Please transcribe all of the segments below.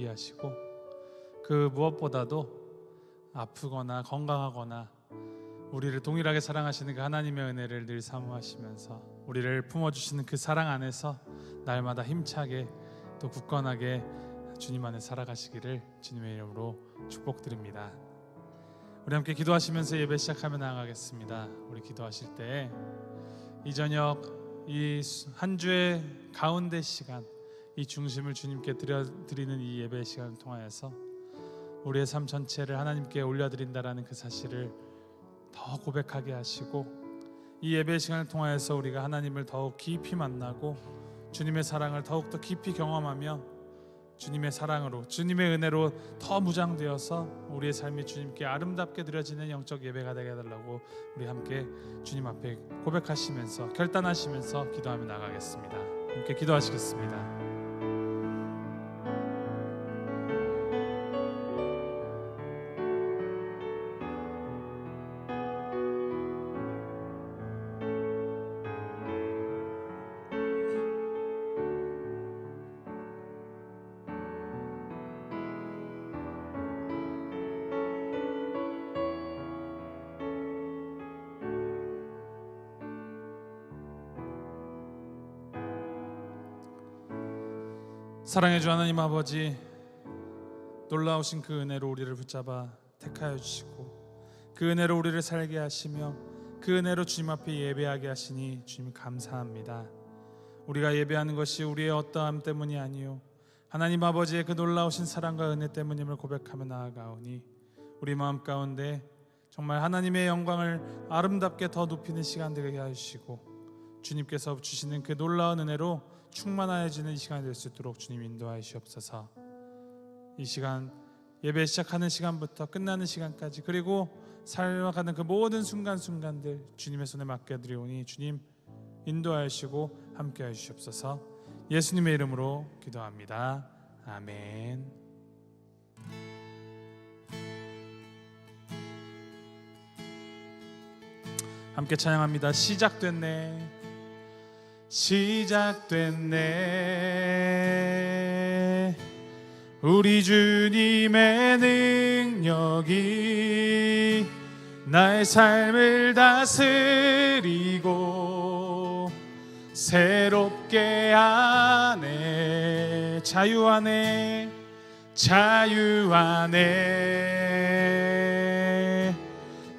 이해하시고 그 무엇보다도 아프거나 건강하거나 우리를 동일하게 사랑하시는 그 하나님의 은혜를 늘 사모하시면서 우리를 품어주시는 그 사랑 안에서 날마다 힘차게 또 굳건하게 주님 안에 살아가시기를 주님의 이름으로 축복드립니다. 우리 함께 기도하시면서 예배 시작하며 나아가겠습니다. 우리 기도하실 때 이 저녁 이 한 주의 가운데 시간, 이 중심을 주님께 드리는 이 예배 시간을 통하여서 우리의 삶 전체를 하나님께 올려드린다라는 그 사실을 더 고백하게 하시고, 이 예배 시간을 통하여서 우리가 하나님을 더욱 깊이 만나고 주님의 사랑을 더욱더 깊이 경험하며 주님의 사랑으로, 주님의 은혜로 더 무장되어서 우리의 삶이 주님께 아름답게 드려지는 영적 예배가 되게 해달라고 우리 함께 주님 앞에 고백하시면서 결단하시면서 기도하며 나가겠습니다. 함께 기도하시겠습니다. 사랑해 주 하나님 아버지, 놀라우신 그 은혜로 우리를 붙잡아 택하여 주시고 그 은혜로 우리를 살게 하시며 그 은혜로 주님 앞에 예배하게 하시니 주님 감사합니다. 우리가 예배하는 것이 우리의 어떠함 때문이 아니요 하나님 아버지의 그 놀라우신 사랑과 은혜 때문임을 고백하며 나아가오니 우리 마음 가운데 정말 하나님의 영광을 아름답게 더 높이는 시간 되게 하시고 주님께서 주시는 그 놀라운 은혜로 충만해지는 이 시간이 될 수 있도록 주님 인도하시옵소서. 이 시간 예배 시작하는 시간부터 끝나는 시간까지, 그리고 살아가는 그 모든 순간순간들 주님의 손에 맡겨드리오니 주님 인도하시고 함께해 주시옵소서. 예수님의 이름으로 기도합니다. 아멘. 함께 찬양합니다. 시작됐네, 시작됐네. 우리 주님의 능력이 나의 삶을 다스리고 새롭게 하네. 자유 안에, 자유 안에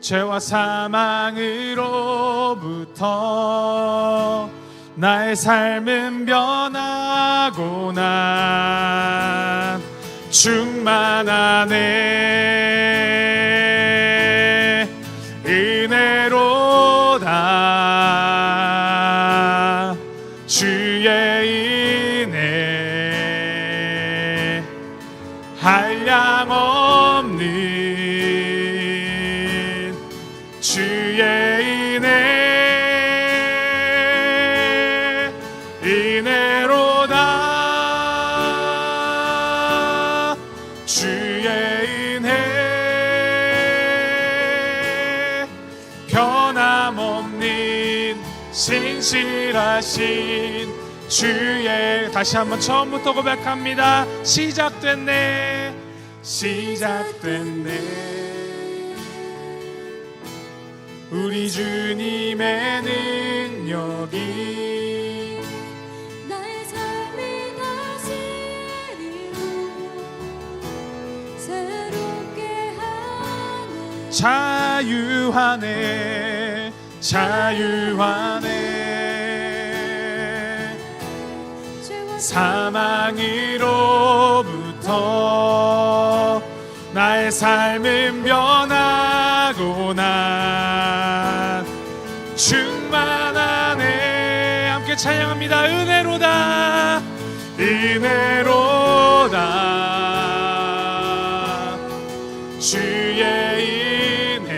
죄와 사망으로부터 나의 삶은 변하고 난 충만하네. 은혜로다 주의 은혜, 한량없는 주의 은혜, 은혜로다 주의 은혜, 변함없는 신실하신 주의, 다시 한번 처음부터 고백합니다. 시작됐네, 시작됐네. 우리 주님의 능력이 나의 삶을 다스리고 새롭게 하네. 자유하네, 자유하네. 사망으로부터 나의 삶은 변하고 난 충만하네. 함께 찬양합니다. 은혜로다, 은혜로다 주의 은혜,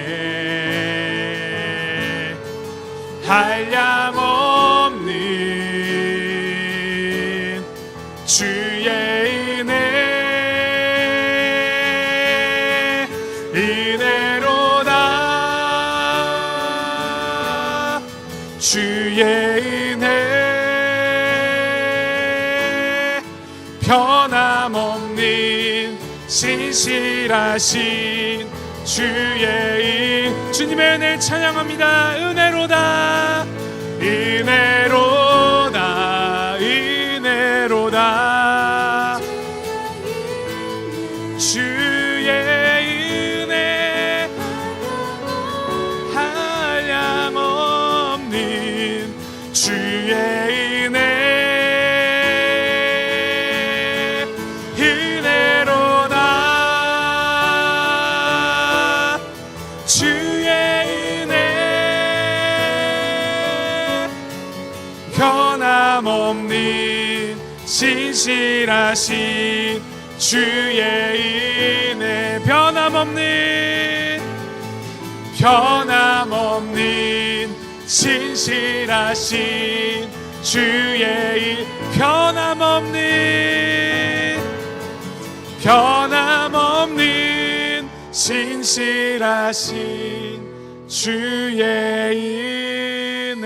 한량없는 주의 은혜, 은혜로다 주의 은혜, 변함없는 신실하신 주의 주님의 은혜를 찬양합니다. 은혜로다 은혜로다 은혜로다 주의 은혜 한량없는 주의 은혜 은혜로다 주의 은혜 변함없는 신실하신 주의 은혜 변함없는 신실하신 주의 변함없는 신실하신 주의 은혜.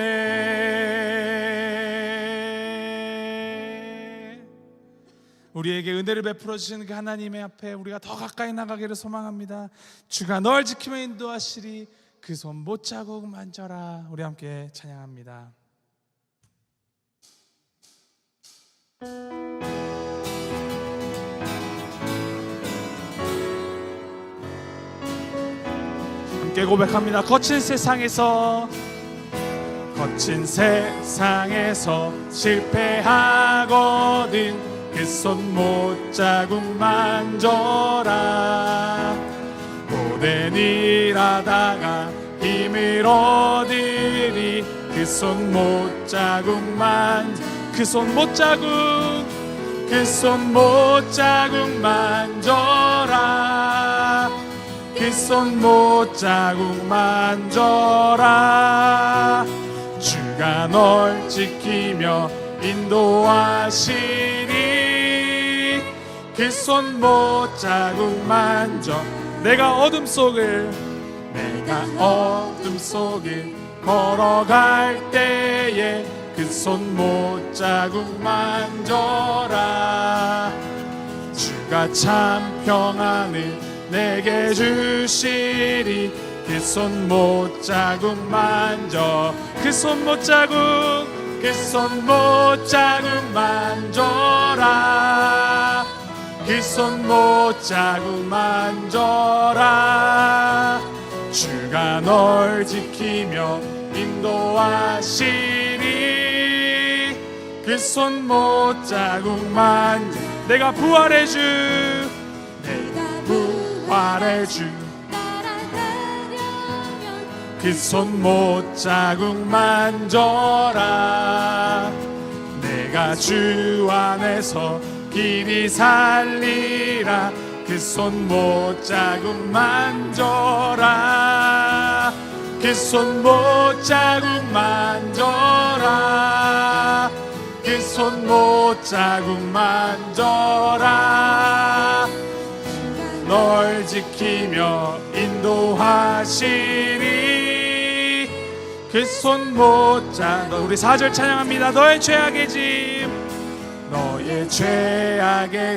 우리에게 은혜를 베풀어 주시는 그 하나님의 앞에 우리가 더 가까이 나가기를 소망합니다. 주가 널 지키며 인도하시리 그 손 못자국 만져라. 우리 함께 찬양합니다. 함께 고백합니다. 거친 세상에서 실패하거든 그 손 못자국 만져라. 오랜 일하다가 힘을 얻으리 그 손 못자국 그 손 못자국 만져라. 그 손 못자국 만져라. 주가 널 지키며 인도하시리 그 손 못자국 만져. 내가 어둠 속을 걸어갈 때에 그 손 못자국 만져라. 주가 참 평안을 내게 주시리 그 손 못자국 만져. 그 손 못자국 만져라. 그 손 못자국 만져라. 주가 널 지키며 인도하시리 그 손 못자국 만져. 내가 부활의 주 그 손 못자국 만져라. 내가 주 안에서 길이 살리라 그 손 못자국 만져라. 그 손 못자국 만져라. 그 손 못자국 만져라. 널 지키며 인도하시리 그 손 못자국. 우리 4절 찬양합니다. 너의 죄악의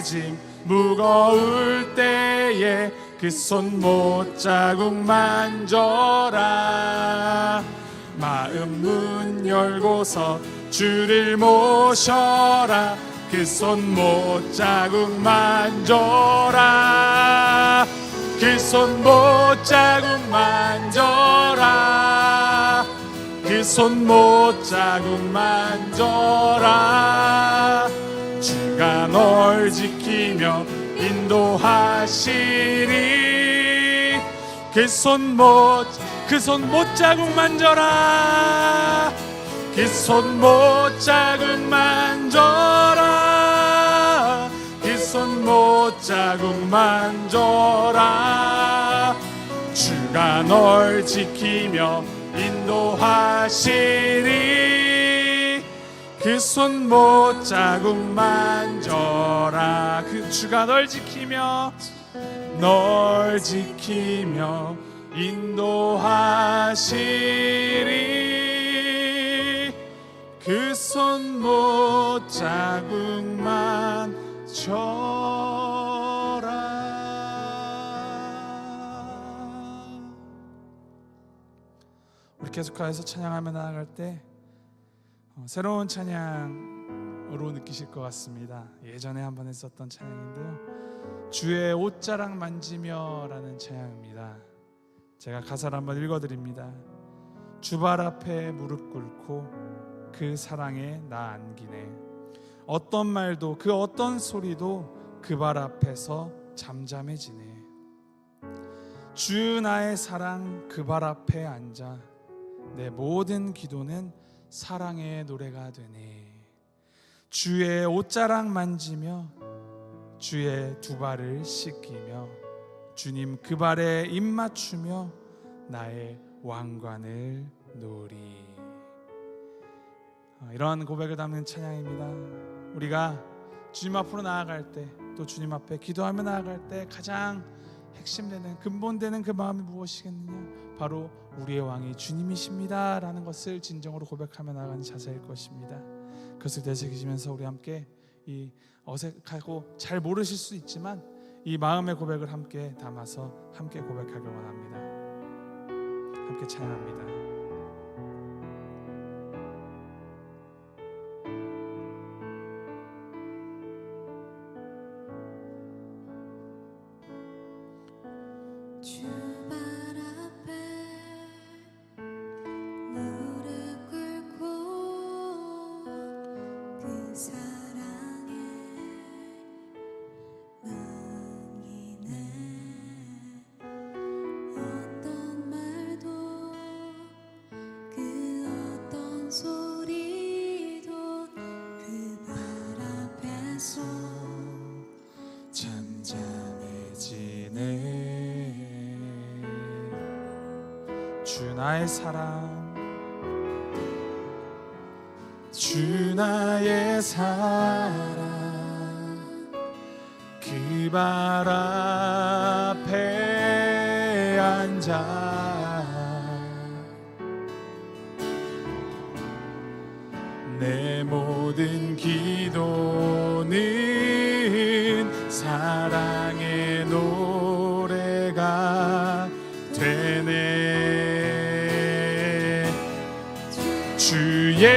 짐 무거울 때에 그 손 못자국 만져라. 마음 문 열고서 주를 모셔라. 그 손 못자국 만져라. 그 손 못자국 만져라. 그 손 못자국 만져라. 주가 널 지키며 인도하시리 그 손 못자국 만져라. 그 손 못자국 만져라. 그 손 못자국 만져라. 주가 널 지키며 인도하시리 그 손 못자국 만져라. 그 주가 널 지키며 인도하시리 그 손 못자국 만져라. 계속해서 찬양하며 나아갈 때 새로운 찬양으로 느끼실 것 같습니다. 예전에 한번 했었던 찬양인데요, 주의 옷자락 만지며 라는 찬양입니다. 제가 가사를 한번 읽어드립니다. 주 발 앞에 무릎 꿇고 그 사랑에 나 안기네. 어떤 말도 그 어떤 소리도 그 발 앞에서 잠잠해지네. 주 나의 사랑 그 발 앞에 앉아 내 모든 기도는 사랑의 노래가 되네. 주의 옷자락 만지며 주의 두 발을 씻기며 주님 그 발에 입 맞추며 나의 왕관을 놓으리. 이러한 고백을 담는 찬양입니다. 우리가 주님 앞으로 나아갈 때, 또 주님 앞에 기도하며 나아갈 때 가장 핵심되는 근본되는 그 마음이 무엇이겠느냐? 바로 우리의 왕이 주님이십니다 라는 것을 진정으로 고백하며 나아가는 자세일 것입니다. 그것을 되새기시면서 우리 함께 이 어색하고 잘 모르실 수 있지만 이 마음의 고백을 함께 담아서 함께 고백하길 원합니다. 함께 찬양합니다. 주 발 앞에 무릎 꿇고 그 사랑에 남기네. 어떤 말도 그 어떤 소리도 그 발 앞에서 잠잠해지네. 주 나의 사랑, 주 나의 사랑 그 발 앞에 앉아 내 모든 기도는 사랑의 노래가 되네. 주의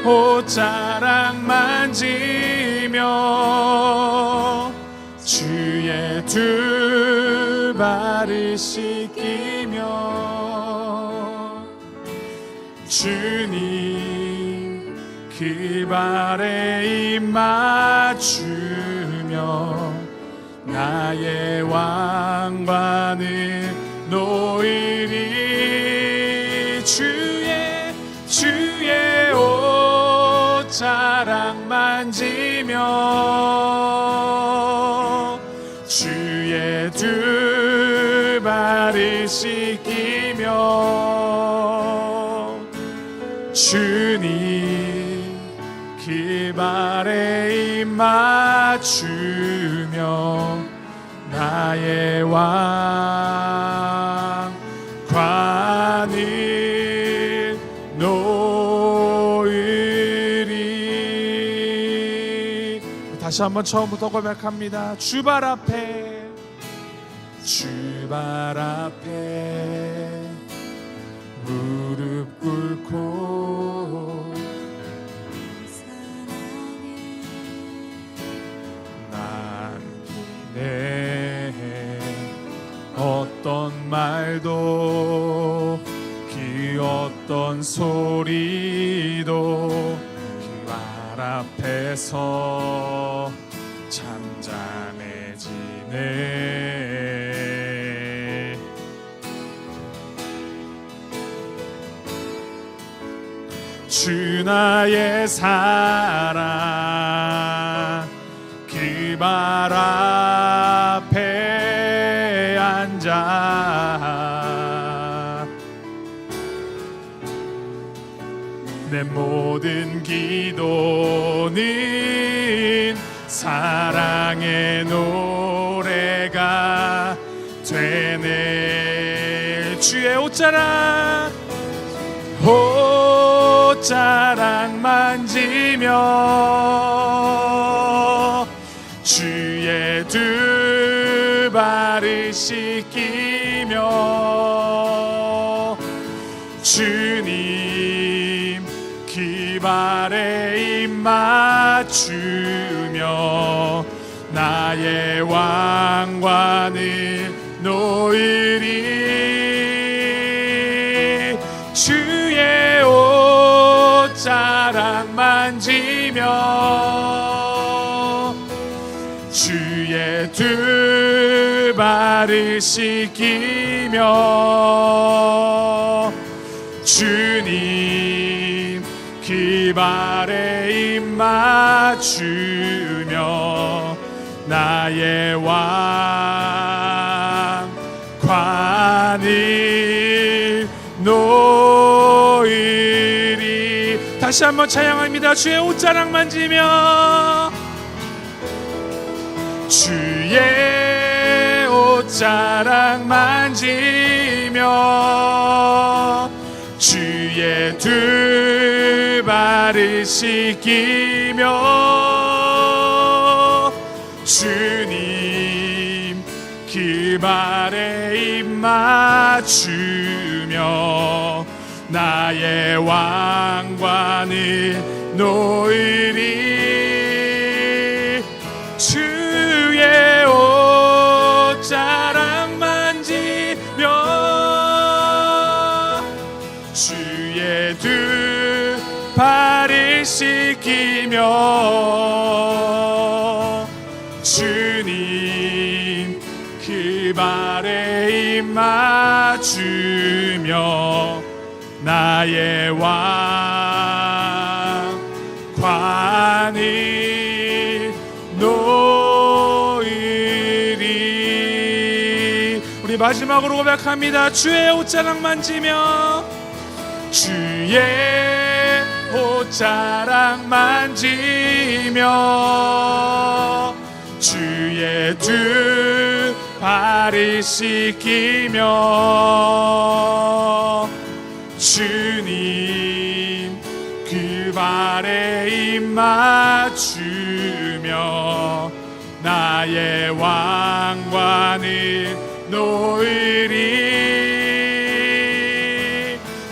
옷자락 만지며 주의 두 발을 씻기며 주님 그 발에 입 맞추며 나의 왕관을 놓으리. 주의 옷자락 만지며 주의 두 발을 씻기며 주님 그 발에 입 맞추며 나의 왕관을 놓으리. 다시 한번 처음부터 고백합니다. 주 발 앞에, 주 발 앞에 무릎 꿇고 남기네. 어떤 말도 그 어떤 소리도 그 발 앞에서 잠잠해지네. 주 나의 사랑 그 발 앞에 앉아 내 모든 기도는 사랑의 노래가 되네. 주의 옷자락 만지며 주의 두 발을 씻기며 주님 기발에 입 맞추며 나의 왕관을 놓으리. 주의 옷자락 만지며 주의 두 발을 씻기며 주님 기발에 입 맞추며 나의 왕관을 놓으리. 다시 한번 찬양합니다. 주의 옷자락 만지며 주의 옷자락 만지며 주의 두 발을 씻기며 주님 기발에 입 맞추며 나의 왕관을 놓으리. 주의 옷자락 만지며 주의 두 발을 씻기며 주님 기발에 입 맞추며 나의 왕관을 놓으리. 우리 마지막으로 고백합니다. 주의 옷자락 만지며 주의 옷자락 만지며 주의 두 발을 씻기며 주님 그 발에 입 맞추며 나의 왕관을 놓으리.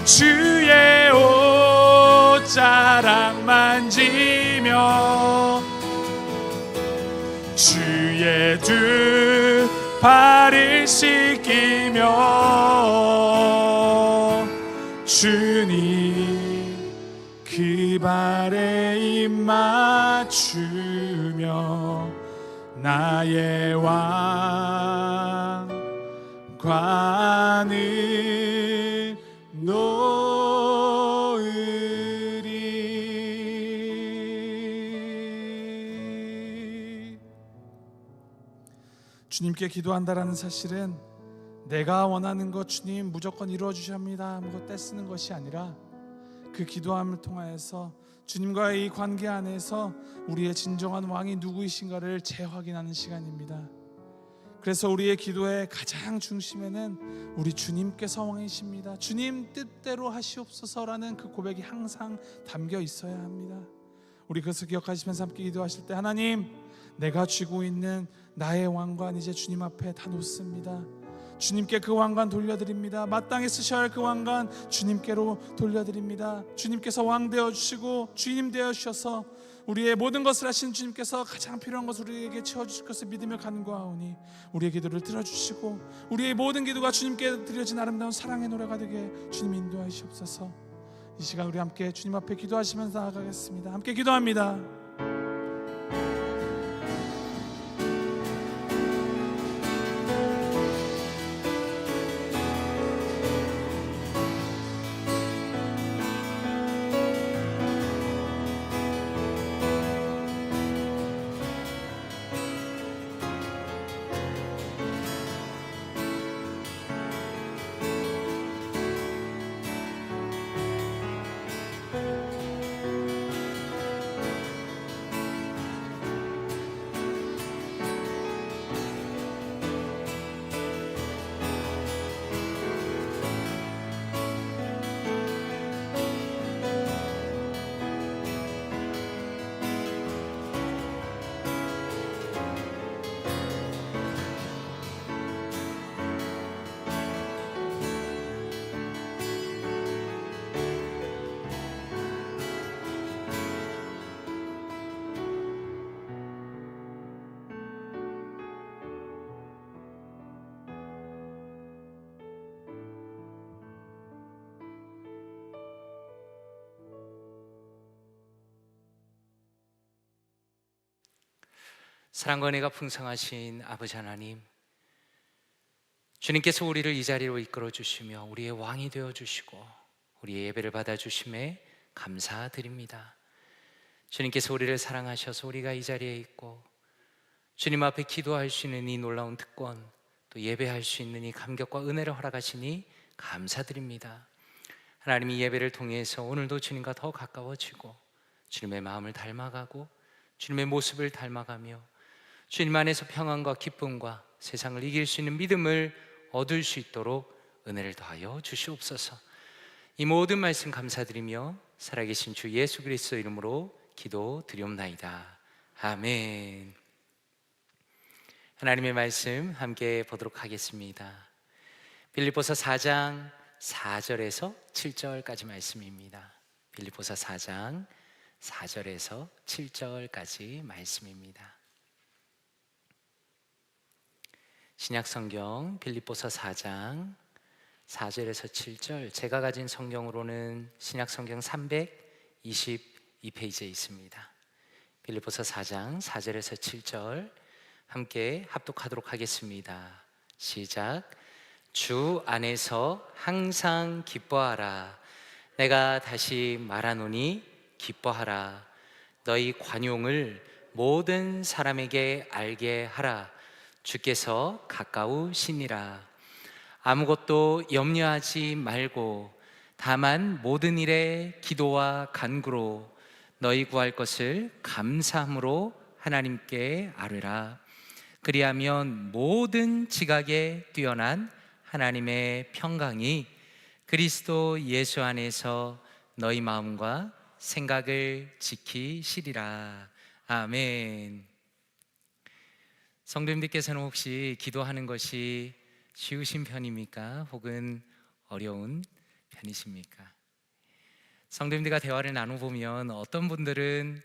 주의 옷자락 만지며 주의 두 발을 씻기며 주님 그 발에 입 맞추며 나의 왕관을 놓으리. 주님께 기도한다라는 사실은 내가 원하는 것 주님 무조건 이루어 주셔야 합니다 하고 떼쓰는 것이 아니라 그 기도함을 통하여서 주님과의 이 관계 안에서 우리의 진정한 왕이 누구이신가를 재확인하는 시간입니다. 그래서 우리의 기도의 가장 중심에는 우리 주님께서 왕이십니다. 주님 뜻대로 하시옵소서라는 그 고백이 항상 담겨 있어야 합니다. 우리 그것을 기억하시면서 함께 기도하실 때 하나님, 내가 쥐고 있는 나의 왕관 이제 주님 앞에 다 놓습니다. 주님께 그 왕관 돌려드립니다. 마땅히 쓰셔야 할 그 왕관 주님께로 돌려드립니다. 주님께서 왕 되어주시고 주님 되어주셔서 우리의 모든 것을 하신 주님께서 가장 필요한 것을 우리에게 채워주실 것을 믿으며 간구하오니 우리의 기도를 들어주시고 우리의 모든 기도가 주님께 드려진 아름다운 사랑의 노래가 되게 주님 인도하시옵소서. 이 시간 우리 함께 주님 앞에 기도하시면서 나아가겠습니다. 함께 기도합니다. 사랑과 은혜가 풍성하신 아버지 하나님, 주님께서 우리를 이 자리로 이끌어 주시며 우리의 왕이 되어 주시고 우리의 예배를 받아 주심에 감사드립니다. 주님께서 우리를 사랑하셔서 우리가 이 자리에 있고 주님 앞에 기도할 수 있는 이 놀라운 특권, 또 예배할 수 있는 이 감격과 은혜를 허락하시니 감사드립니다. 하나님, 이 예배를 통해서 오늘도 주님과 더 가까워지고 주님의 마음을 닮아가고 주님의 모습을 닮아가며 주님 안에서 평안과 기쁨과 세상을 이길 수 있는 믿음을 얻을 수 있도록 은혜를 더하여 주시옵소서. 이 모든 말씀 감사드리며 살아계신 주 예수 그리스도 이름으로 기도드리옵나이다. 아멘. 하나님의 말씀 함께 보도록 하겠습니다. 빌립보서 4장 4절에서 7절까지 말씀입니다. 빌립보서 4장 4절에서 7절까지 말씀입니다. 신약성경 빌립보서 4장 4절에서 7절, 제가 가진 성경으로는 신약성경 322페이지에 있습니다. 빌립보서 4장 4절에서 7절 함께 합독하도록 하겠습니다. 시작. 주 안에서 항상 기뻐하라. 내가 다시 말하노니 기뻐하라. 너희 관용을 모든 사람에게 알게 하라. 주께서 가까우시니라. 아무것도 염려하지 말고 다만 모든 일에 기도와 간구로 너희 구할 것을 감사함으로 하나님께 아뢰라. 그리하면 모든 지각에 뛰어난 하나님의 평강이 그리스도 예수 안에서 너희 마음과 생각을 지키시리라. 아멘. 성도님들께서는 혹시 기도하는 것이 쉬우신 편입니까? 혹은 어려운 편이십니까? 성도님들과 대화를 나눠보면 어떤 분들은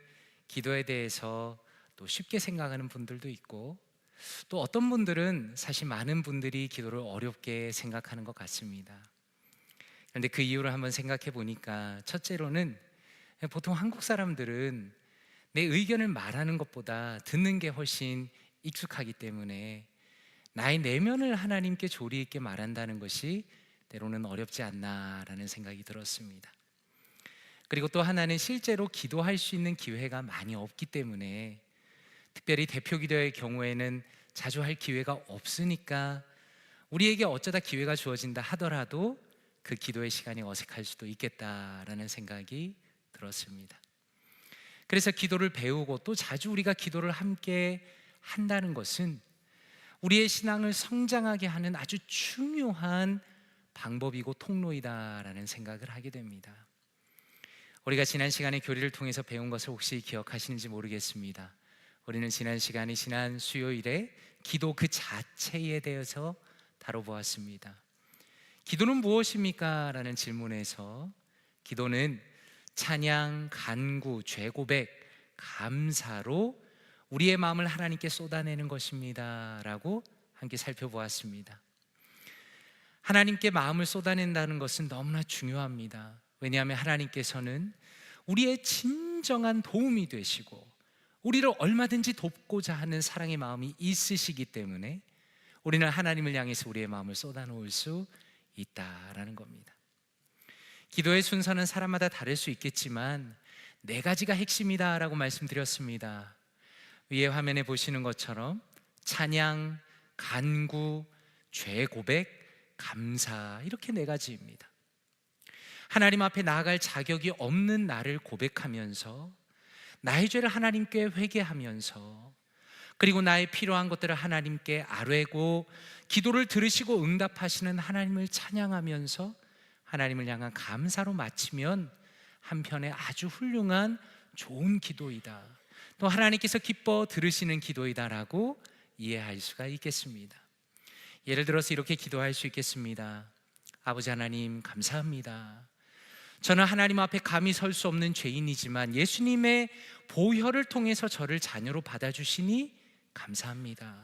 기도에 대해서 또 쉽게 생각하는 분들도 있고, 또 어떤 분들은 사실 많은 분들이 기도를 어렵게 생각하는 것 같습니다. 그런데 그 이유를 한번 생각해 보니까, 첫째로는 보통 한국 사람들은 내 의견을 말하는 것보다 듣는 게 훨씬 익숙하기 때문에 나의 내면을 하나님께 조리 있게 말한다는 것이 때로는 어렵지 않나라는 생각이 들었습니다. 그리고 또 하나는 실제로 기도할 수 있는 기회가 많이 없기 때문에, 특별히 대표 기도의 경우에는 자주 할 기회가 없으니까 우리에게 어쩌다 기회가 주어진다 하더라도 그 기도의 시간이 어색할 수도 있겠다라는 생각이 들었습니다. 그래서 기도를 배우고 또 자주 우리가 기도를 함께 한다는 것은 우리의 신앙을 성장하게 하는 아주 중요한 방법이고 통로이다라는 생각을 하게 됩니다. 우리가 지난 시간에 교리를 통해서 배운 것을 혹시 기억하시는지 모르겠습니다. 우리는 지난 시간에 지난 수요일에 기도 그 자체에 대해서 다뤄보았습니다. 기도는 무엇입니까? 라는 질문에서 기도는 찬양, 간구, 죄고백, 감사로 우리의 마음을 하나님께 쏟아내는 것입니다 라고 함께 살펴보았습니다. 하나님께 마음을 쏟아낸다는 것은 너무나 중요합니다. 왜냐하면 하나님께서는 우리의 진정한 도움이 되시고 우리를 얼마든지 돕고자 하는 사랑의 마음이 있으시기 때문에 우리는 하나님을 향해서 우리의 마음을 쏟아놓을 수 있다라는 겁니다. 기도의 순서는 사람마다 다를 수 있겠지만 4가지가 핵심이다라고 말씀드렸습니다. 위에 화면에 보시는 것처럼 찬양, 간구, 죄 고백, 감사, 이렇게 4가지입니다. 하나님 앞에 나아갈 자격이 없는 나를 고백하면서 나의 죄를 하나님께 회개하면서, 그리고 나의 필요한 것들을 하나님께 아뢰고 기도를 들으시고 응답하시는 하나님을 찬양하면서 하나님을 향한 감사로 마치면 한편에 아주 훌륭한 좋은 기도이다, 또 하나님께서 기뻐 들으시는 기도이다라고 이해할 수가 있겠습니다. 예를 들어서 이렇게 기도할 수 있겠습니다. 아버지 하나님, 감사합니다. 저는 하나님 앞에 감히 설 수 없는 죄인이지만 예수님의 보혈을 통해서 저를 자녀로 받아주시니 감사합니다.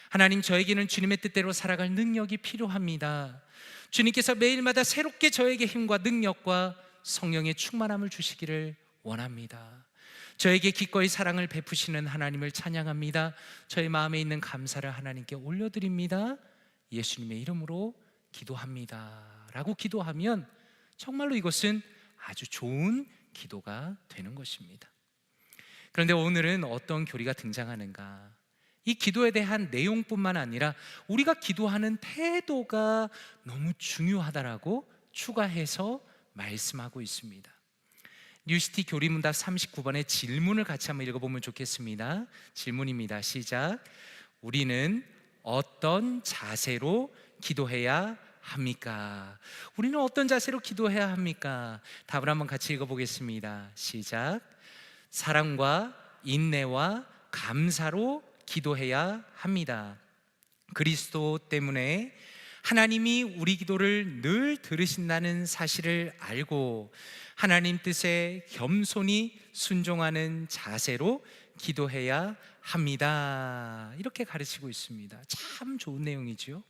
하나님, 저에게는 주님의 뜻대로 살아갈 능력이 필요합니다. 주님께서 매일마다 새롭게 저에게 힘과 능력과 성령의 충만함을 주시기를 원합니다. 저에게 기꺼이 사랑을 베푸시는 하나님을 찬양합니다. 저의 마음에 있는 감사를 하나님께 올려드립니다. 예수님의 이름으로 기도합니다 라고 기도하면 정말로 이것은 아주 좋은 기도가 되는 것입니다. 그런데 오늘은 어떤 교리가 등장하는가? 이 기도에 대한 내용뿐만 아니라 우리가 기도하는 태도가 너무 중요하다라고 추가해서 말씀하고 있습니다. 뉴시티 교리문답 39번의 질문을 같이 한번 읽어보면 좋겠습니다. 질문입니다. 시작. 우리는 어떤 자세로 기도해야 합니까? 우리는 어떤 자세로 기도해야 합니까? 답을 한번 같이 읽어보겠습니다. 시작. 사랑과 인내와 감사로 기도해야 합니다. 그리스도 때문에 하나님이 우리 기도를 늘 들으신다는 사실을 알고 하나님 뜻에 겸손히 순종하는 자세로 기도해야 합니다. 이렇게 가르치고 있습니다. 참 좋은 내용이죠.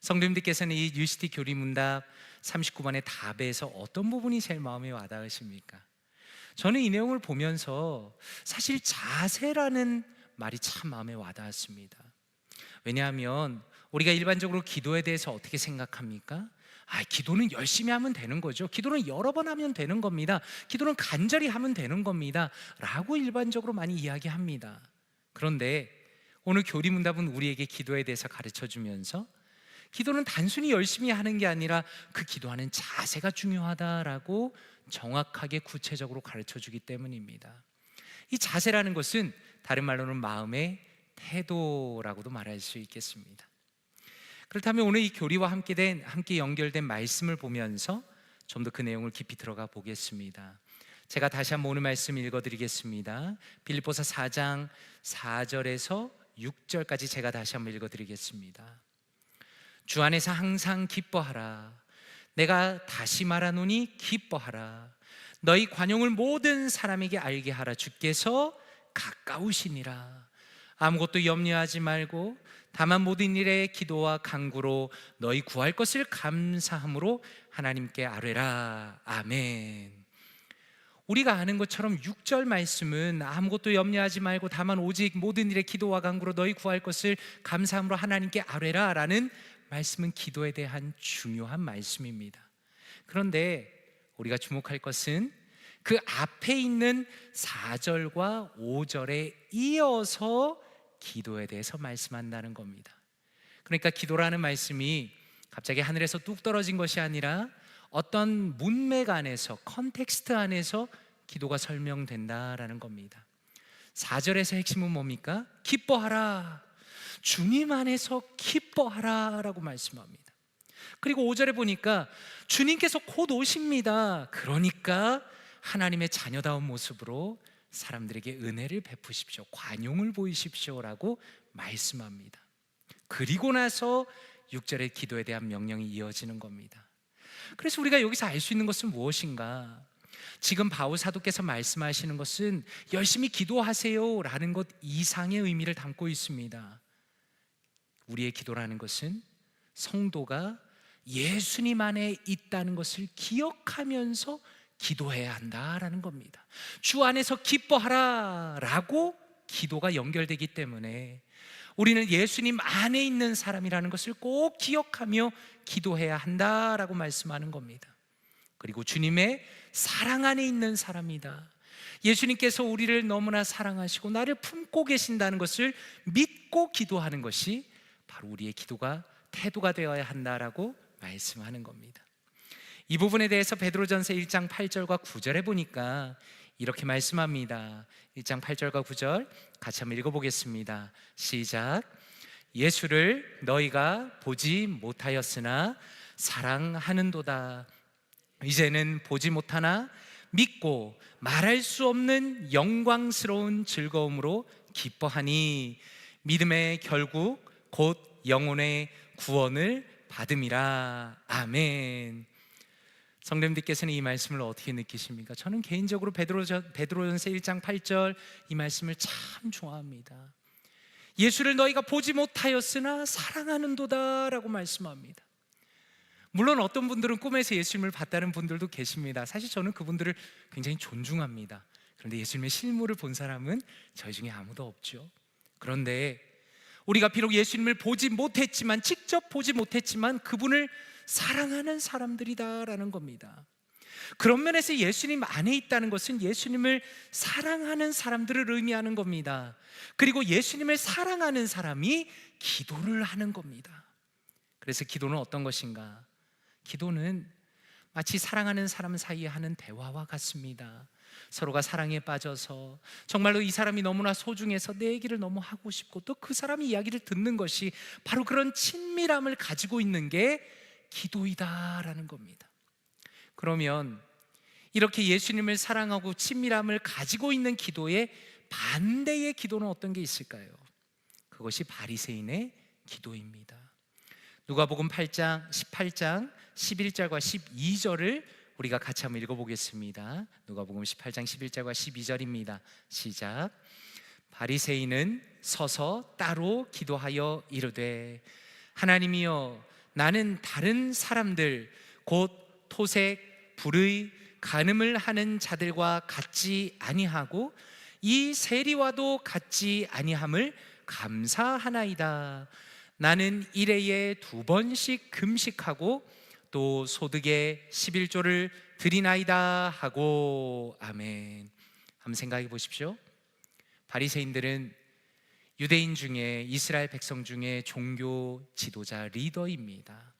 성도님들께서는 이 뉴시티 교리문답 39번의 답에서 어떤 부분이 제일 마음에 와닿으십니까? 저는 이 내용을 보면서 사실 자세라는 말이 참 마음에 와닿았습니다. 왜냐하면 우리가 일반적으로 기도에 대해서 어떻게 생각합니까? 기도는 열심히 하면 되는 거죠. 기도는 여러 번 하면 되는 겁니다. 기도는 간절히 하면 되는 겁니다 라고 일반적으로 많이 이야기합니다. 그런데 오늘 교리문답은 우리에게 기도에 대해서 가르쳐주면서 기도는 단순히 열심히 하는 게 아니라 그 기도하는 자세가 중요하다라고 정확하게 구체적으로 가르쳐주기 때문입니다. 이 자세라는 것은 다른 말로는 마음의 태도라고도 말할 수 있겠습니다. 그렇다면 오늘 이 교리와 함께 연결된 말씀을 보면서 좀 더 그 내용을 깊이 들어가 보겠습니다. 제가 다시 한번 오늘 말씀 읽어드리겠습니다. 빌립보서 4장 4절에서 6절까지 제가 다시 한번 읽어드리겠습니다. 주 안에서 항상 기뻐하라. 내가 다시 말하노니 기뻐하라. 너희 관용을 모든 사람에게 알게 하라. 주께서 가까우시니라. 아무것도 염려하지 말고 다만 모든 일에 기도와 간구로 너희 구할 것을 감사함으로 하나님께 아뢰라. 아멘. 우리가 아는 것처럼 6절 말씀은 아무것도 염려하지 말고 다만 오직 모든 일에 기도와 간구로 너희 구할 것을 감사함으로 하나님께 아뢰라 라는 말씀은 기도에 대한 중요한 말씀입니다. 그런데 우리가 주목할 것은 그 앞에 있는 4절과 5절에 이어서 기도에 대해서 말씀한다는 겁니다. 그러니까 기도라는 말씀이 갑자기 하늘에서 뚝 떨어진 것이 아니라 어떤 문맥 안에서, 컨텍스트 안에서 기도가 설명된다라는 겁니다. 4절에서 핵심은 뭡니까? 기뻐하라. 주님 안에서 기뻐하라 라고 말씀합니다. 그리고 5절에 보니까 주님께서 곧 오십니다. 그러니까 하나님의 자녀다운 모습으로 사람들에게 은혜를 베푸십시오. 관용을 보이십시오 라고 말씀합니다. 그리고 나서 6절의 기도에 대한 명령이 이어지는 겁니다. 그래서 우리가 여기서 알 수 있는 것은 무엇인가? 지금 바울 사도께서 말씀하시는 것은 열심히 기도하세요 라는 것 이상의 의미를 담고 있습니다. 우리의 기도라는 것은 성도가 예수님 안에 있다는 것을 기억하면서 기도해야 한다라는 겁니다. 주 안에서 기뻐하라 라고 기도가 연결되기 때문에 우리는 예수님 안에 있는 사람이라는 것을 꼭 기억하며 기도해야 한다라고 말씀하는 겁니다. 그리고 주님의 사랑 안에 있는 사람이다. 예수님께서 우리를 너무나 사랑하시고 나를 품고 계신다는 것을 믿고 기도하는 것이 바로 우리의 기도가 태도가 되어야 한다라고 말씀하는 겁니다. 이 부분에 대해서 베드로전서 1장 8절과 9절에 보니까 이렇게 말씀합니다. 1장 8절과 9절 같이 한번 읽어보겠습니다. 시작. 예수를 너희가 보지 못하였으나 사랑하는도다. 이제는 보지 못하나 믿고 말할 수 없는 영광스러운 즐거움으로 기뻐하니 믿음의 결국 곧 영혼의 구원을 받음이라. 아멘. 성도님들께서는 이 말씀을 어떻게 느끼십니까? 저는 개인적으로 베드로전서 1장 8절 이 말씀을 참 좋아합니다. 예수를 너희가 보지 못하였으나 사랑하는도다 라고 말씀합니다. 물론 어떤 분들은 꿈에서 예수님을 봤다는 분들도 계십니다. 사실 저는 그분들을 굉장히 존중합니다. 그런데 예수님의 실물을 본 사람은 저희 중에 아무도 없죠. 그런데 우리가 비록 예수님을 보지 못했지만, 직접 보지 못했지만 그분을 사랑하는 사람들이다라는 겁니다. 그런 면에서 예수님 안에 있다는 것은 예수님을 사랑하는 사람들을 의미하는 겁니다. 그리고 예수님을 사랑하는 사람이 기도를 하는 겁니다. 그래서 기도는 어떤 것인가? 기도는 마치 사랑하는 사람 사이에 하는 대화와 같습니다. 서로가 사랑에 빠져서 정말로 이 사람이 너무나 소중해서 내 얘기를 너무 하고 싶고, 또 그 사람이 이야기를 듣는 것이 바로 그런 친밀함을 가지고 있는 게 기도이다라는 겁니다. 그러면 이렇게 예수님을 사랑하고 친밀함을 가지고 있는 기도의 반대의 기도는 어떤 게 있을까요? 그것이 바리새인의 기도입니다. 누가복음 8장 18장 11절과 12절을 우리가 같이 한번 읽어보겠습니다. 누가복음 18장 11절과 12절입니다. 시작. 바리새인은 서서 따로 기도하여 이르되, 하나님이여, 나는 다른 사람들 곧 토색, 불의, 간음을 하는 자들과 같지 아니하고 이 세리와도 같지 아니함을 감사하나이다. 나는 일해에 2번씩 금식하고 또 소득의 11조를 드리나이다 하고. 아멘. 한번 생각해 보십시오. 바리새인들은 유대인 중에, 이스라엘 백성 중에 종교 지도자, 리더입니다.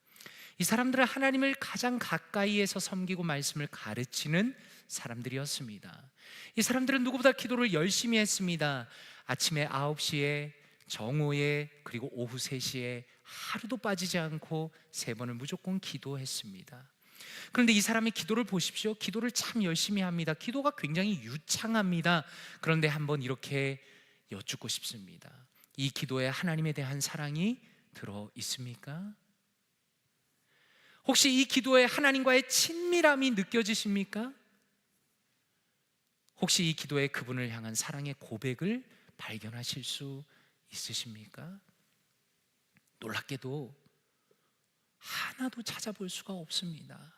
이 사람들은 하나님을 가장 가까이에서 섬기고 말씀을 가르치는 사람들이었습니다. 이 사람들은 누구보다 기도를 열심히 했습니다. 아침에 9시에, 정오에, 그리고 오후 3시에 하루도 빠지지 않고 3번을 무조건 기도했습니다. 그런데 이 사람의 기도를 보십시오. 기도를 참 열심히 합니다. 기도가 굉장히 유창합니다. 그런데 한번 이렇게 여쭙고 싶습니다. 이 기도에 하나님에 대한 사랑이 들어 있습니까? 혹시 이 기도에 하나님과의 친밀함이 느껴지십니까? 혹시 이 기도에 그분을 향한 사랑의 고백을 발견하실 수 있으십니까? 놀랍게도 하나도 찾아볼 수가 없습니다.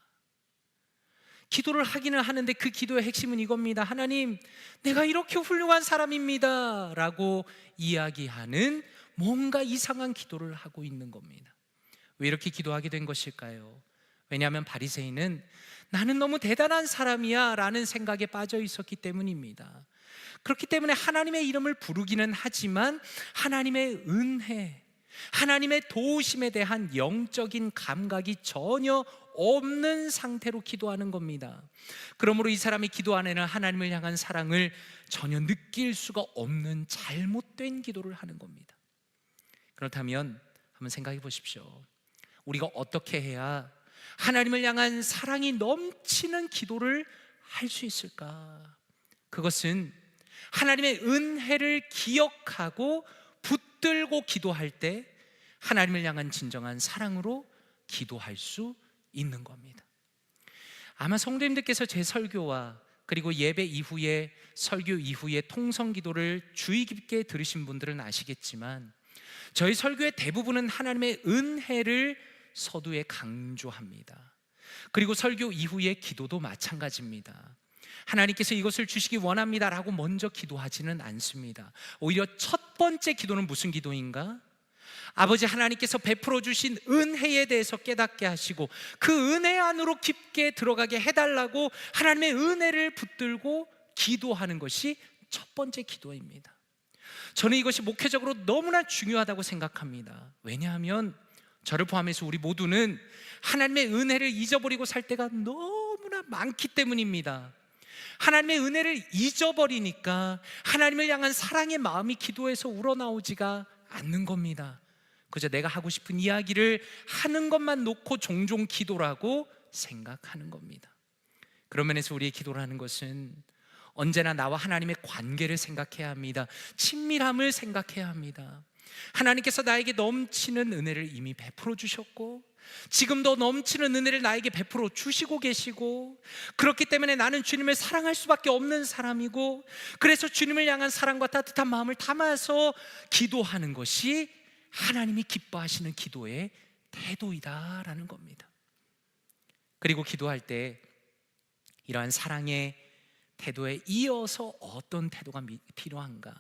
기도를 하기는 하는데 그 기도의 핵심은 이겁니다. 하나님, 내가 이렇게 훌륭한 사람입니다 라고 이야기하는 뭔가 이상한 기도를 하고 있는 겁니다. 왜 이렇게 기도하게 된 것일까요? 왜냐하면 바리새인은 나는 너무 대단한 사람이야 라는 생각에 빠져 있었기 때문입니다. 그렇기 때문에 하나님의 이름을 부르기는 하지만 하나님의 은혜, 하나님의 도우심에 대한 영적인 감각이 전혀 없는 상태로 기도하는 겁니다. 그러므로 이 사람이 기도 안에는 하나님을 향한 사랑을 전혀 느낄 수가 없는 잘못된 기도를 하는 겁니다. 그렇다면 한번 생각해 보십시오. 우리가 어떻게 해야 하나님을 향한 사랑이 넘치는 기도를 할 수 있을까? 그것은 하나님의 은혜를 기억하고 붙들고 기도할 때 하나님을 향한 진정한 사랑으로 기도할 수 있는 겁니다. 아마 성도님들께서 제 설교와 그리고 예배 이후에, 설교 이후에 통성 기도를 주의 깊게 들으신 분들은 아시겠지만, 저희 설교의 대부분은 하나님의 은혜를 서두에 강조합니다. 그리고 설교 이후의 기도도 마찬가지입니다. 하나님께서 이것을 주시기 원합니다라고 먼저 기도하지는 않습니다. 오히려 첫 번째 기도는 무슨 기도인가? 아버지 하나님께서 베풀어 주신 은혜에 대해서 깨닫게 하시고 그 은혜 안으로 깊게 들어가게 해달라고 하나님의 은혜를 붙들고 기도하는 것이 첫 번째 기도입니다. 저는 이것이 목회적으로 너무나 중요하다고 생각합니다. 왜냐하면 저를 포함해서 우리 모두는 하나님의 은혜를 잊어버리고 살 때가 너무나 많기 때문입니다. 하나님의 은혜를 잊어버리니까 하나님을 향한 사랑의 마음이 기도에서 우러나오지가 않는 겁니다. 그저 내가 하고 싶은 이야기를 하는 것만 놓고 종종 기도라고 생각하는 겁니다. 그런 면에서 우리의 기도라는 것은 언제나 나와 하나님의 관계를 생각해야 합니다. 친밀함을 생각해야 합니다. 하나님께서 나에게 넘치는 은혜를 이미 베풀어 주셨고 지금도 넘치는 은혜를 나에게 베풀어 주시고 계시고, 그렇기 때문에 나는 주님을 사랑할 수밖에 없는 사람이고, 그래서 주님을 향한 사랑과 따뜻한 마음을 담아서 기도하는 것이 하나님이 기뻐하시는 기도의 태도이다라는 겁니다. 그리고 기도할 때 이러한 사랑의 태도에 이어서 어떤 태도가 필요한가?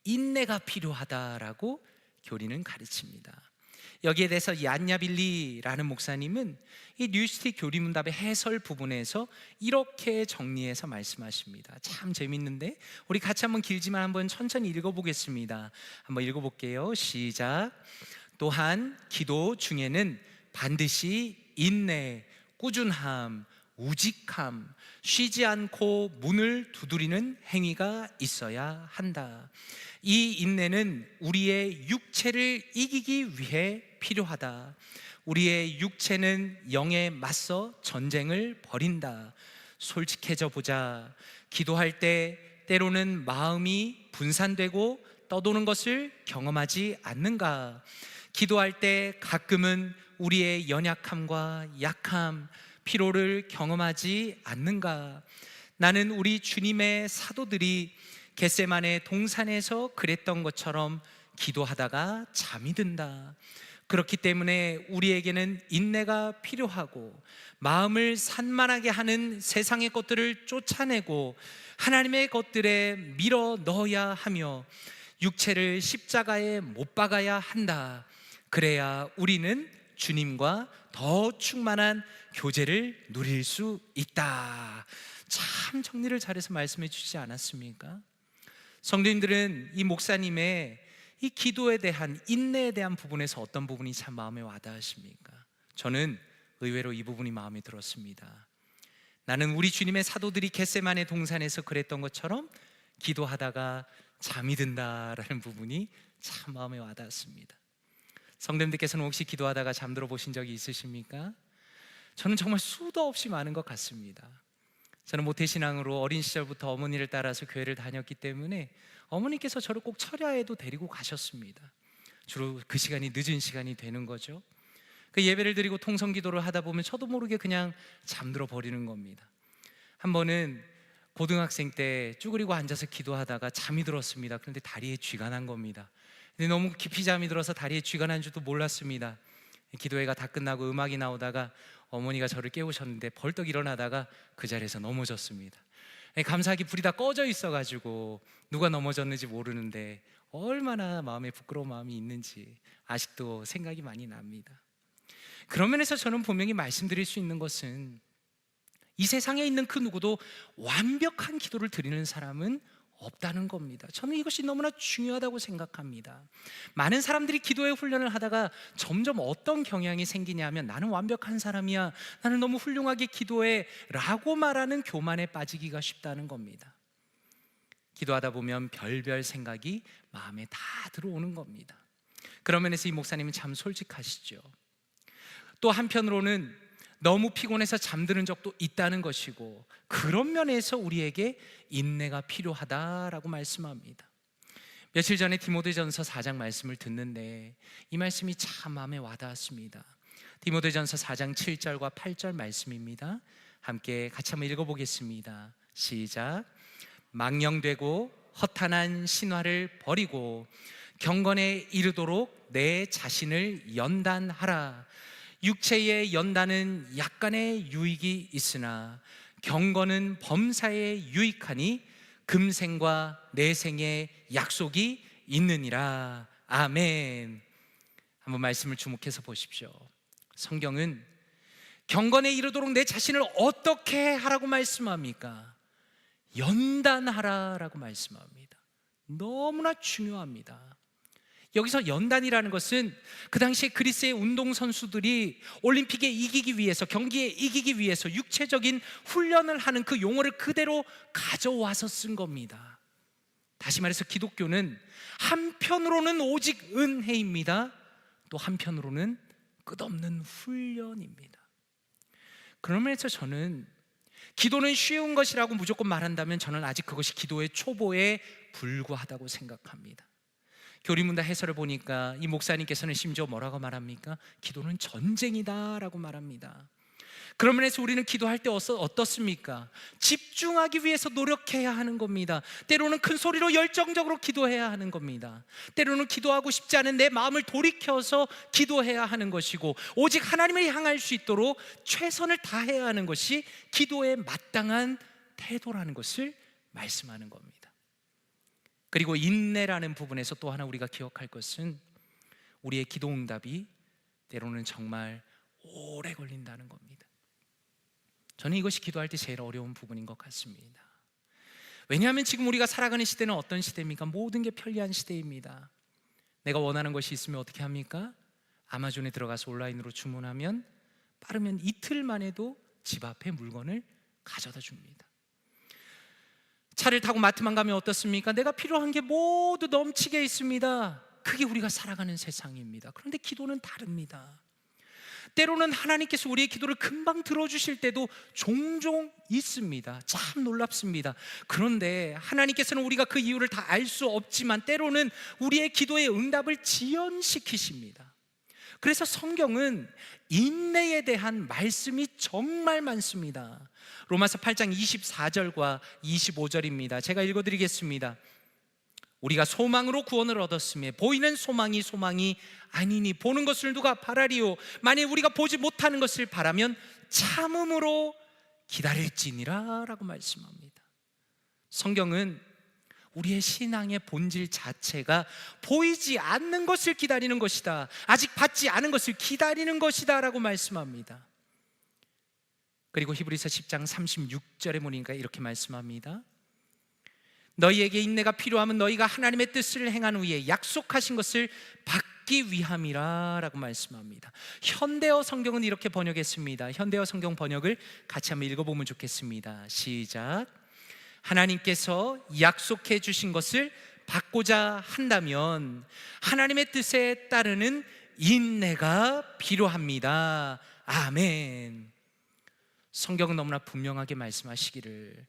인내가 필요하다라고 교리는 가르칩니다. 여기에 대해서 얀야빌리라는 목사님은 이 뉴스틱 교리문답의 해설 부분에서 이렇게 정리해서 말씀하십니다. 참 재밌는데 우리 같이 한번 길지만 한번 천천히 읽어보겠습니다. 한번 읽어볼게요. 시작. 또한 기도 중에는 반드시 인내, 꾸준함, 우직함, 쉬지 않고 문을 두드리는 행위가 있어야 한다. 이 인내는 우리의 육체를 이기기 위해 필요하다. 우리의 육체는 영에 맞서 전쟁을 벌인다. 솔직해져 보자. 기도할 때 때로는 마음이 분산되고 떠도는 것을 경험하지 않는가? 기도할 때 가끔은 우리의 연약함과 약함, 피로를 경험하지 않는가? 나는 우리 주님의 사도들이 겟세마네 동산에서 그랬던 것처럼 기도하다가 잠이 든다. 그렇기 때문에 우리에게는 인내가 필요하고 마음을 산만하게 하는 세상의 것들을 쫓아내고 하나님의 것들에 밀어 넣어야 하며 육체를 십자가에 못 박아야 한다. 그래야 우리는 주님과 더 충만한 교제를 누릴 수 있다. 참 정리를 잘해서 말씀해 주시지 않았습니까? 성도님들은 이 목사님의 이 기도에 대한 인내에 대한 부분에서 어떤 부분이 참 마음에 와닿으십니까? 저는 의외로 이 부분이 마음에 들었습니다. 나는 우리 주님의 사도들이 겟세마네 동산에서 그랬던 것처럼 기도하다가 잠이 든다라는 부분이 참 마음에 와닿았습니다. 성도님들께서는 혹시 기도하다가 잠들어 보신 적이 있으십니까? 저는 정말 수도 없이 많은 것 같습니다. 저는 모태신앙으로 어린 시절부터 어머니를 따라서 교회를 다녔기 때문에 어머니께서 저를 꼭 철야에도 데리고 가셨습니다. 주로 그 시간이 늦은 시간이 되는 거죠. 그 예배를 드리고 통성기도를 하다 보면 저도 모르게 그냥 잠들어 버리는 겁니다. 한 번은 고등학생 때 쭈그리고 앉아서 기도하다가 잠이 들었습니다. 그런데 다리에 쥐가 난 겁니다. 근데 너무 깊이 잠이 들어서 다리에 쥐가 난 줄도 몰랐습니다. 기도회가 다 끝나고 음악이 나오다가 어머니가 저를 깨우셨는데 벌떡 일어나다가 그 자리에서 넘어졌습니다. 감사하게 불이 다 꺼져 있어가지고 누가 넘어졌는지 모르는데 얼마나 마음에 부끄러운 마음이 있는지 아직도 생각이 많이 납니다. 그런 면에서 저는 분명히 말씀드릴 수 있는 것은 이 세상에 있는 그 누구도 완벽한 기도를 드리는 사람은 없다는 겁니다. 저는 이것이 너무나 중요하다고 생각합니다. 많은 사람들이 기도의 훈련을 하다가 점점 어떤 경향이 생기냐 하면 나는 완벽한 사람이야, 나는 너무 훌륭하게 기도해 라고 말하는 교만에 빠지기가 쉽다는 겁니다. 기도하다 보면 별별 생각이 마음에 다 들어오는 겁니다. 그런 면에서 이 목사님은 참 솔직하시죠. 또 한편으로는 너무 피곤해서 잠드는 적도 있다는 것이고 그런 면에서 우리에게 인내가 필요하다라고 말씀합니다. 며칠 전에 디모데전서 4장 말씀을 듣는데 이 말씀이 참 마음에 와닿았습니다. 디모데전서 4장 7절과 8절 말씀입니다. 함께 같이 한번 읽어보겠습니다. 시작. 망령되고 허탄한 신화를 버리고 경건에 이르도록 내 자신을 연단하라. 육체의 연단은 약간의 유익이 있으나 경건은 범사에 유익하니 금생과 내생의 약속이 있느니라. 아멘. 한번 말씀을 주목해서 보십시오. 성경은 경건에 이르도록 내 자신을 어떻게 하라고 말씀합니까? 연단하라라고 말씀합니다. 너무나 중요합니다. 여기서 연단이라는 것은 그 당시에 그리스의 운동선수들이 올림픽에 이기기 위해서, 경기에 이기기 위해서 육체적인 훈련을 하는 그 용어를 그대로 가져와서 쓴 겁니다. 다시 말해서 기독교는 한편으로는 오직 은혜입니다. 또 한편으로는 끝없는 훈련입니다. 그런 면에서 저는 기도는 쉬운 것이라고 무조건 말한다면 저는 아직 그것이 기도의 초보에 불과하다고 생각합니다. 교리문답 해설을 보니까 이 목사님께서는 심지어 뭐라고 말합니까? 기도는 전쟁이다라고 말합니다. 그런 면에서 우리는 기도할 때 어떻습니까? 집중하기 위해서 노력해야 하는 겁니다. 때로는 큰 소리로 열정적으로 기도해야 하는 겁니다. 때로는 기도하고 싶지 않은 내 마음을 돌이켜서 기도해야 하는 것이고 오직 하나님을 향할 수 있도록 최선을 다해야 하는 것이 기도의 마땅한 태도라는 것을 말씀하는 겁니다. 그리고 인내라는 부분에서 또 하나 우리가 기억할 것은 우리의 기도 응답이 때로는 정말 오래 걸린다는 겁니다. 저는 이것이 기도할 때 제일 어려운 부분인 것 같습니다. 왜냐하면 지금 우리가 살아가는 시대는 어떤 시대입니까? 모든 게 편리한 시대입니다. 내가 원하는 것이 있으면 어떻게 합니까? 아마존에 들어가서 온라인으로 주문하면 빠르면 이틀만 해도 집 앞에 물건을 가져다 줍니다. 차를 타고 마트만 가면 어떻습니까? 내가 필요한 게 모두 넘치게 있습니다. 그게 우리가 살아가는 세상입니다. 그런데 기도는 다릅니다. 때로는 하나님께서 우리의 기도를 금방 들어주실 때도 종종 있습니다. 참 놀랍습니다. 그런데 하나님께서는 우리가 그 이유를 다 알 수 없지만 때로는 우리의 기도의 응답을 지연시키십니다. 그래서 성경은 인내에 대한 말씀이 정말 많습니다. 로마서 8장 24절과 25절입니다. 제가 읽어드리겠습니다. 우리가 소망으로 구원을 얻었으며 보이는 소망이 아니니 보는 것을 누가 바라리요? 만일 우리가 보지 못하는 것을 바라면 참음으로 기다릴지니라 라고 말씀합니다. 성경은 우리의 신앙의 본질 자체가 보이지 않는 것을 기다리는 것이다, 아직 받지 않은 것을 기다리는 것이다 라고 말씀합니다. 그리고 히브리서 10장 36절에 보니까 이렇게 말씀합니다. 너희에게 인내가 필요하면 너희가 하나님의 뜻을 행한 후에 약속하신 것을 받기 위함이라 라고 말씀합니다. 현대어 성경은 이렇게 번역했습니다. 현대어 성경 번역을 같이 한번 읽어보면 좋겠습니다. 시작. 하나님께서 약속해 주신 것을 받고자 한다면 하나님의 뜻에 따르는 인내가 필요합니다. 아멘. 성경은 너무나 분명하게 말씀하시기를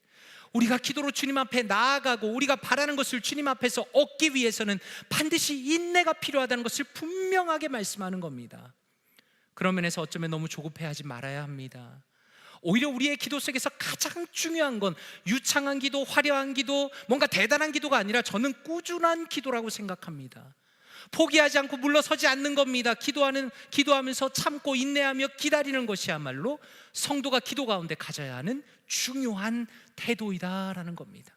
우리가 기도로 주님 앞에 나아가고 우리가 바라는 것을 주님 앞에서 얻기 위해서는 반드시 인내가 필요하다는 것을 분명하게 말씀하는 겁니다. 그런 면에서 어쩌면 너무 조급해하지 말아야 합니다. 오히려 우리의 기도 속에서 가장 중요한 건 유창한 기도, 화려한 기도, 뭔가 대단한 기도가 아니라 저는 꾸준한 기도라고 생각합니다. 포기하지 않고 물러서지 않는 겁니다. 기도하면서 참고 인내하며 기다리는 것이야말로 성도가 기도 가운데 가져야 하는 중요한 태도이다라는 겁니다.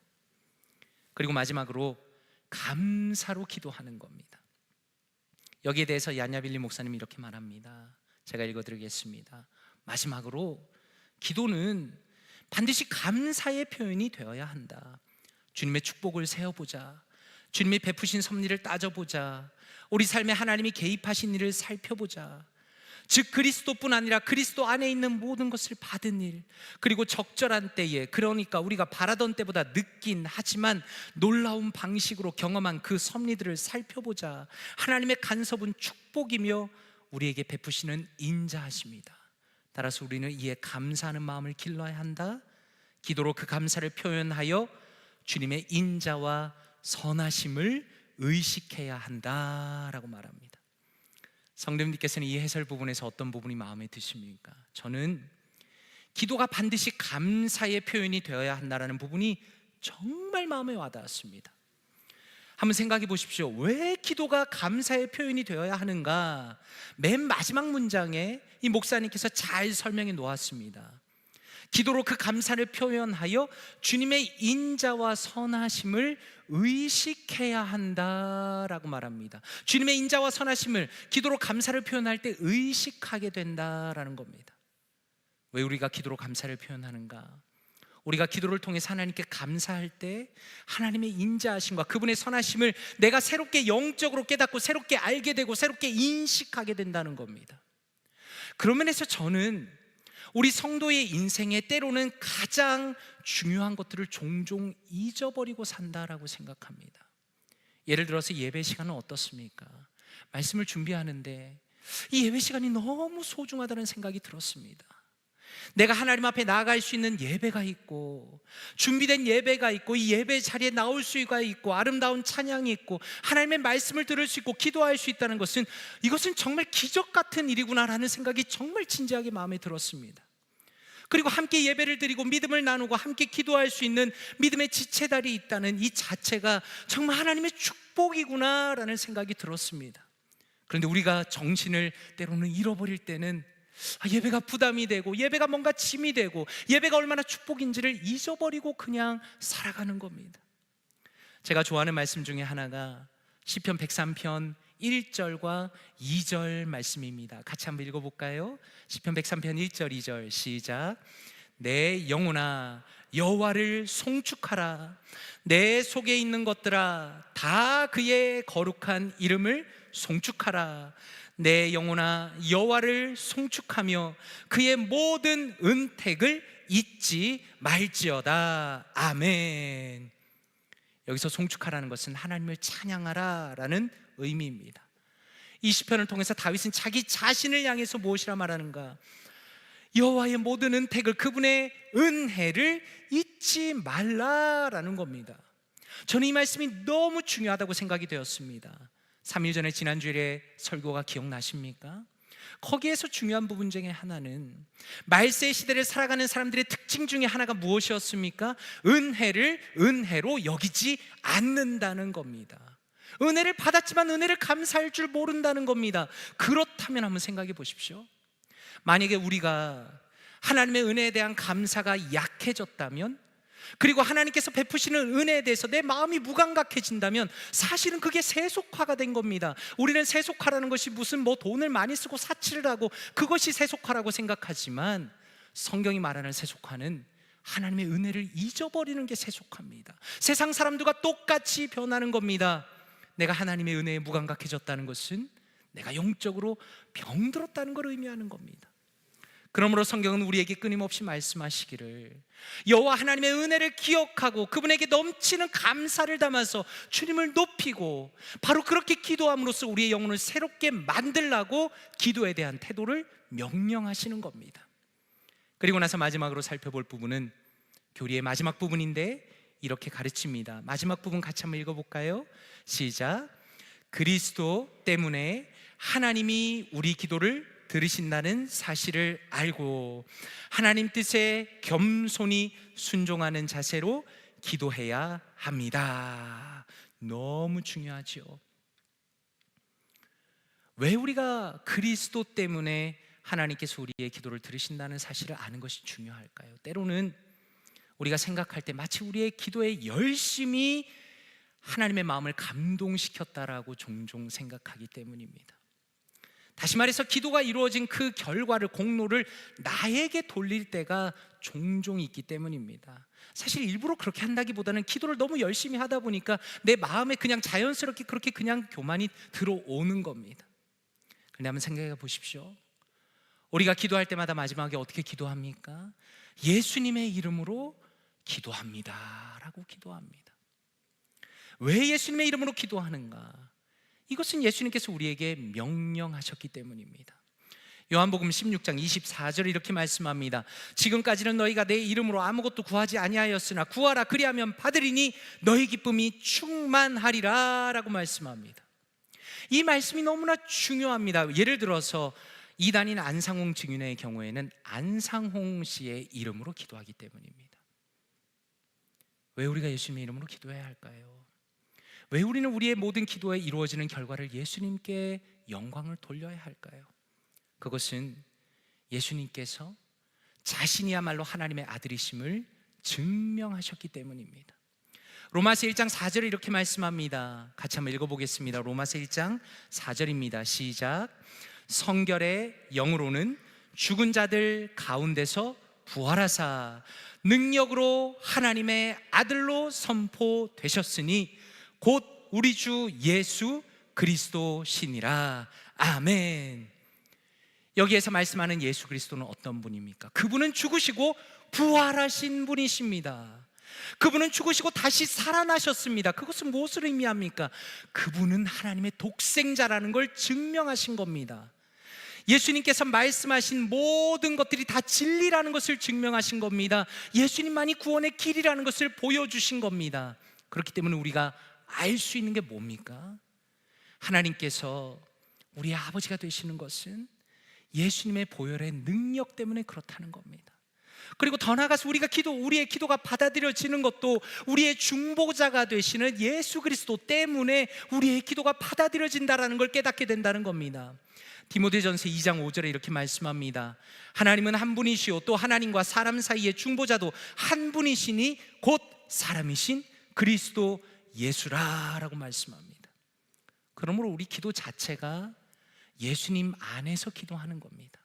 그리고 마지막으로 감사로 기도하는 겁니다. 여기에 대해서 얀야빌리 목사님이 이렇게 말합니다. 제가 읽어드리겠습니다. 마지막으로 기도는 반드시 감사의 표현이 되어야 한다. 주님의 축복을 세어보자. 주님이 베푸신 섭리를 따져보자. 우리 삶에 하나님이 개입하신 일을 살펴보자. 즉 그리스도뿐 아니라 그리스도 안에 있는 모든 것을 받은 일, 그리고 적절한 때에, 그러니까 우리가 바라던 때보다 늦긴 하지만 놀라운 방식으로 경험한 그 섭리들을 살펴보자. 하나님의 간섭은 축복이며 우리에게 베푸시는 인자하십니다. 따라서 우리는 이에 감사하는 마음을 길러야 한다. 기도로 그 감사를 표현하여 주님의 인자와 선하심을 의식해야 한다라고 말합니다. 성도님께서는 이 해설 부분에서 어떤 부분이 마음에 드십니까? 저는 기도가 반드시 감사의 표현이 되어야 한다는 부분이 정말 마음에 와닿았습니다. 한번 생각해 보십시오. 왜 기도가 감사의 표현이 되어야 하는가? 맨 마지막 문장에 이 목사님께서 잘 설명해 놓았습니다. 기도로 그 감사를 표현하여 주님의 인자와 선하심을 의식해야 한다라고 말합니다. 주님의 인자와 선하심을 기도로 감사를 표현할 때 의식하게 된다라는 겁니다. 왜 우리가 기도로 감사를 표현하는가? 우리가 기도를 통해서 하나님께 감사할 때 하나님의 인자하심과 그분의 선하심을 내가 새롭게 영적으로 깨닫고 새롭게 알게 되고 새롭게 인식하게 된다는 겁니다. 그런 면에서 저는 우리 성도의 인생에 때로는 가장 중요한 것들을 종종 잊어버리고 산다라고 생각합니다. 예를 들어서 예배 시간은 어떻습니까? 말씀을 준비하는데 이 예배 시간이 너무 소중하다는 생각이 들었습니다. 내가 하나님 앞에 나아갈 수 있는 예배가 있고 준비된 예배가 있고 이 예배 자리에 나올 수가 있고 아름다운 찬양이 있고 하나님의 말씀을 들을 수 있고 기도할 수 있다는 것은 이것은 정말 기적 같은 일이구나라는 생각이 정말 진지하게 마음에 들었습니다. 그리고 함께 예배를 드리고 믿음을 나누고 함께 기도할 수 있는 믿음의 지체달이 있다는 이 자체가 정말 하나님의 축복이구나라는 생각이 들었습니다. 그런데 우리가 정신을 때로는 잃어버릴 때는 예배가 부담이 되고 예배가 뭔가 짐이 되고 예배가 얼마나 축복인지를 잊어버리고 그냥 살아가는 겁니다. 제가 좋아하는 말씀 중에 하나가 시편 103편 1절과 2절 말씀입니다. 같이 한번 읽어볼까요? 시편 103편 1절 2절 시작. 내 영혼아 여호와를 송축하라. 내 속에 있는 것들아 다 그의 거룩한 이름을 송축하라. 내 영혼아 여호와를 송축하며 그의 모든 은택을 잊지 말지어다. 아멘. 여기서 송축하라는 것은 하나님을 찬양하라라는 의미입니다. 이 시편을 통해서 다윗은 자기 자신을 향해서 무엇이라 말하는가? 여호와의 모든 은택을, 그분의 은혜를 잊지 말라라는 겁니다. 저는 이 말씀이 너무 중요하다고 생각이 되었습니다. 3일 전에 지난주일에 설교가 기억나십니까? 거기에서 중요한 부분 중에 하나는 말세 시대를 살아가는 사람들의 특징 중에 하나가 무엇이었습니까? 은혜를 은혜로 여기지 않는다는 겁니다. 은혜를 받았지만 은혜를 감사할 줄 모른다는 겁니다. 그렇다면 한번 생각해 보십시오. 만약에 우리가 하나님의 은혜에 대한 감사가 약해졌다면, 그리고 하나님께서 베푸시는 은혜에 대해서 내 마음이 무감각해진다면 사실은 그게 세속화가 된 겁니다. 우리는 세속화라는 것이 무슨 돈을 많이 쓰고 사치를 하고 그것이 세속화라고 생각하지만, 성경이 말하는 세속화는 하나님의 은혜를 잊어버리는 게 세속화입니다. 세상 사람들과 똑같이 변하는 겁니다. 내가 하나님의 은혜에 무감각해졌다는 것은 내가 영적으로 병들었다는 걸 의미하는 겁니다. 그러므로 성경은 우리에게 끊임없이 말씀하시기를, 여호와 하나님의 은혜를 기억하고 그분에게 넘치는 감사를 담아서 주님을 높이고, 바로 그렇게 기도함으로써 우리의 영혼을 새롭게 만들라고 기도에 대한 태도를 명령하시는 겁니다. 그리고 나서 마지막으로 살펴볼 부분은 교리의 마지막 부분인데 이렇게 가르칩니다. 마지막 부분 같이 한번 읽어볼까요? 시작. 그리스도 때문에 하나님이 우리 기도를 들으신다는 사실을 알고 하나님 뜻에 겸손히 순종하는 자세로 기도해야 합니다. 너무 중요하죠. 왜 우리가 그리스도 때문에 하나님께서 우리의 기도를 들으신다는 사실을 아는 것이 중요할까요? 때로는 우리가 생각할 때 마치 우리의 기도에 열심히 하나님의 마음을 감동시켰다라고 종종 생각하기 때문입니다. 다시 말해서 기도가 이루어진 그 결과를, 공로를 나에게 돌릴 때가 종종 있기 때문입니다. 사실 일부러 그렇게 한다기보다는 기도를 너무 열심히 하다 보니까 내 마음에 그냥 자연스럽게 그렇게 그냥 교만이 들어오는 겁니다. 그런데 한번 생각해 보십시오. 우리가 기도할 때마다 마지막에 어떻게 기도합니까? 예수님의 이름으로 기도합니다 라고 기도합니다. 왜 예수님의 이름으로 기도하는가? 이것은 예수님께서 우리에게 명령하셨기 때문입니다. 요한복음 16장 24절 이렇게 말씀합니다. 지금까지는 너희가 내 이름으로 아무것도 구하지 아니하였으나 구하라 그리하면 받으리니 너희 기쁨이 충만하리라 라고 말씀합니다. 이 말씀이 너무나 중요합니다. 예를 들어서 이단인 안상홍 증인의 경우에는 안상홍 씨의 이름으로 기도하기 때문입니다. 왜 우리가 예수님의 이름으로 기도해야 할까요? 왜 우리는 우리의 모든 기도에 이루어지는 결과를 예수님께 영광을 돌려야 할까요? 그것은 예수님께서 자신이야말로 하나님의 아들이심을 증명하셨기 때문입니다. 로마서 1장 4절에 이렇게 말씀합니다. 같이 한번 읽어보겠습니다. 로마서 1장 4절입니다. 시작. 성결의 영으로는 죽은 자들 가운데서 부활하사 능력으로 하나님의 아들로 선포되셨으니 곧 우리 주 예수 그리스도시니라. 아멘. 여기에서 말씀하는 예수 그리스도는 어떤 분입니까? 그분은 죽으시고 부활하신 분이십니다. 그분은 죽으시고 다시 살아나셨습니다. 그것은 무엇을 의미합니까? 그분은 하나님의 독생자라는 걸 증명하신 겁니다. 예수님께서 말씀하신 모든 것들이 다 진리라는 것을 증명하신 겁니다. 예수님만이 구원의 길이라는 것을 보여주신 겁니다. 그렇기 때문에 우리가 알 수 있는 게 뭡니까? 하나님께서 우리의 아버지가 되시는 것은 예수님의 보혈의 능력 때문에 그렇다는 겁니다. 그리고 더 나아가서 우리의 기도가 받아들여지는 것도 우리의 중보자가 되시는 예수 그리스도 때문에 우리의 기도가 받아들여진다라는 걸 깨닫게 된다는 겁니다. 디모데전서 2장 5절에 이렇게 말씀합니다. 하나님은 한 분이시요 또 하나님과 사람 사이의 중보자도 한 분이시니 곧 사람이신 그리스도 예수라라고 말씀합니다. 그러므로 우리 기도 자체가 예수님 안에서 기도하는 겁니다.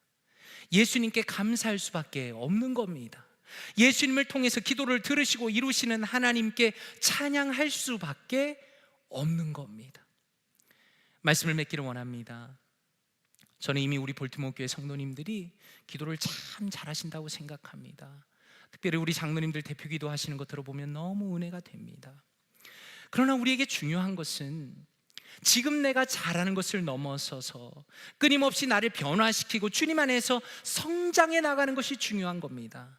예수님께 감사할 수밖에 없는 겁니다. 예수님을 통해서 기도를 들으시고 이루시는 하나님께 찬양할 수밖에 없는 겁니다. 말씀을 맺기를 원합니다. 저는 이미 우리 볼티모어 교회 성도님들이 기도를 참 잘하신다고 생각합니다. 특별히 우리 장로님들 대표 기도하시는 거 들어보면 너무 은혜가 됩니다. 그러나 우리에게 중요한 것은 지금 내가 잘하는 것을 넘어서서 끊임없이 나를 변화시키고 주님 안에서 성장해 나가는 것이 중요한 겁니다.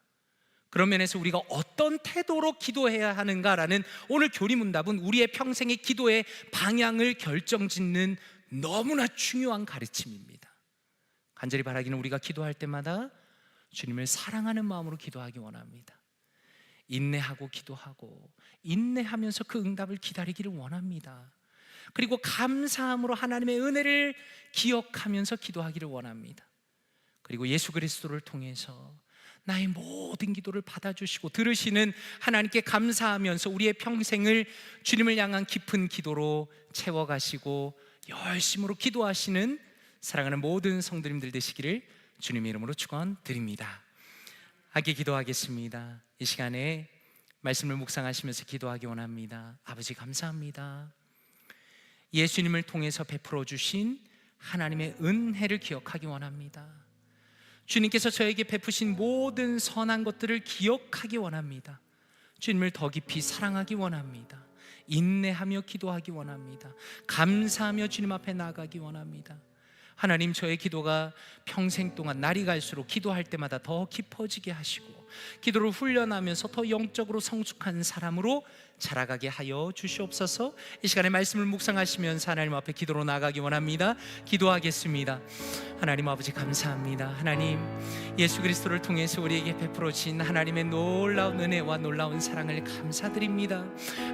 그런 면에서 우리가 어떤 태도로 기도해야 하는가라는 오늘 교리 문답은 우리의 평생의 기도의 방향을 결정짓는 너무나 중요한 가르침입니다. 간절히 바라기는 우리가 기도할 때마다 주님을 사랑하는 마음으로 기도하기 원합니다. 인내하고 기도하고 인내하면서 그 응답을 기다리기를 원합니다. 그리고 감사함으로 하나님의 은혜를 기억하면서 기도하기를 원합니다. 그리고 예수 그리스도를 통해서 나의 모든 기도를 받아주시고 들으시는 하나님께 감사하면서 우리의 평생을 주님을 향한 깊은 기도로 채워가시고 열심으로 기도하시는 사랑하는 모든 성도님들 되시기를 주님의 이름으로 축원드립니다. 함께 기도하겠습니다. 이 시간에 말씀을 묵상하시면서 기도하기 원합니다. 아버지 감사합니다. 예수님을 통해서 베풀어 주신 하나님의 은혜를 기억하기 원합니다. 주님께서 저에게 베푸신 모든 선한 것들을 기억하기 원합니다. 주님을 더 깊이 사랑하기 원합니다. 인내하며 기도하기 원합니다. 감사하며 주님 앞에 나아가기 원합니다. 하나님, 저의 기도가 평생 동안 날이 갈수록 기도할 때마다 더 깊어지게 하시고 기도를 훈련하면서 더 영적으로 성숙한 사람으로 자라가게 하여 주시옵소서. 이 시간에 말씀을 묵상하시면서 하나님 앞에 기도로 나가기 원합니다. 기도하겠습니다. 하나님 아버지 감사합니다. 하나님, 예수 그리스도를 통해서 우리에게 베풀어진 하나님의 놀라운 은혜와 놀라운 사랑을 감사드립니다.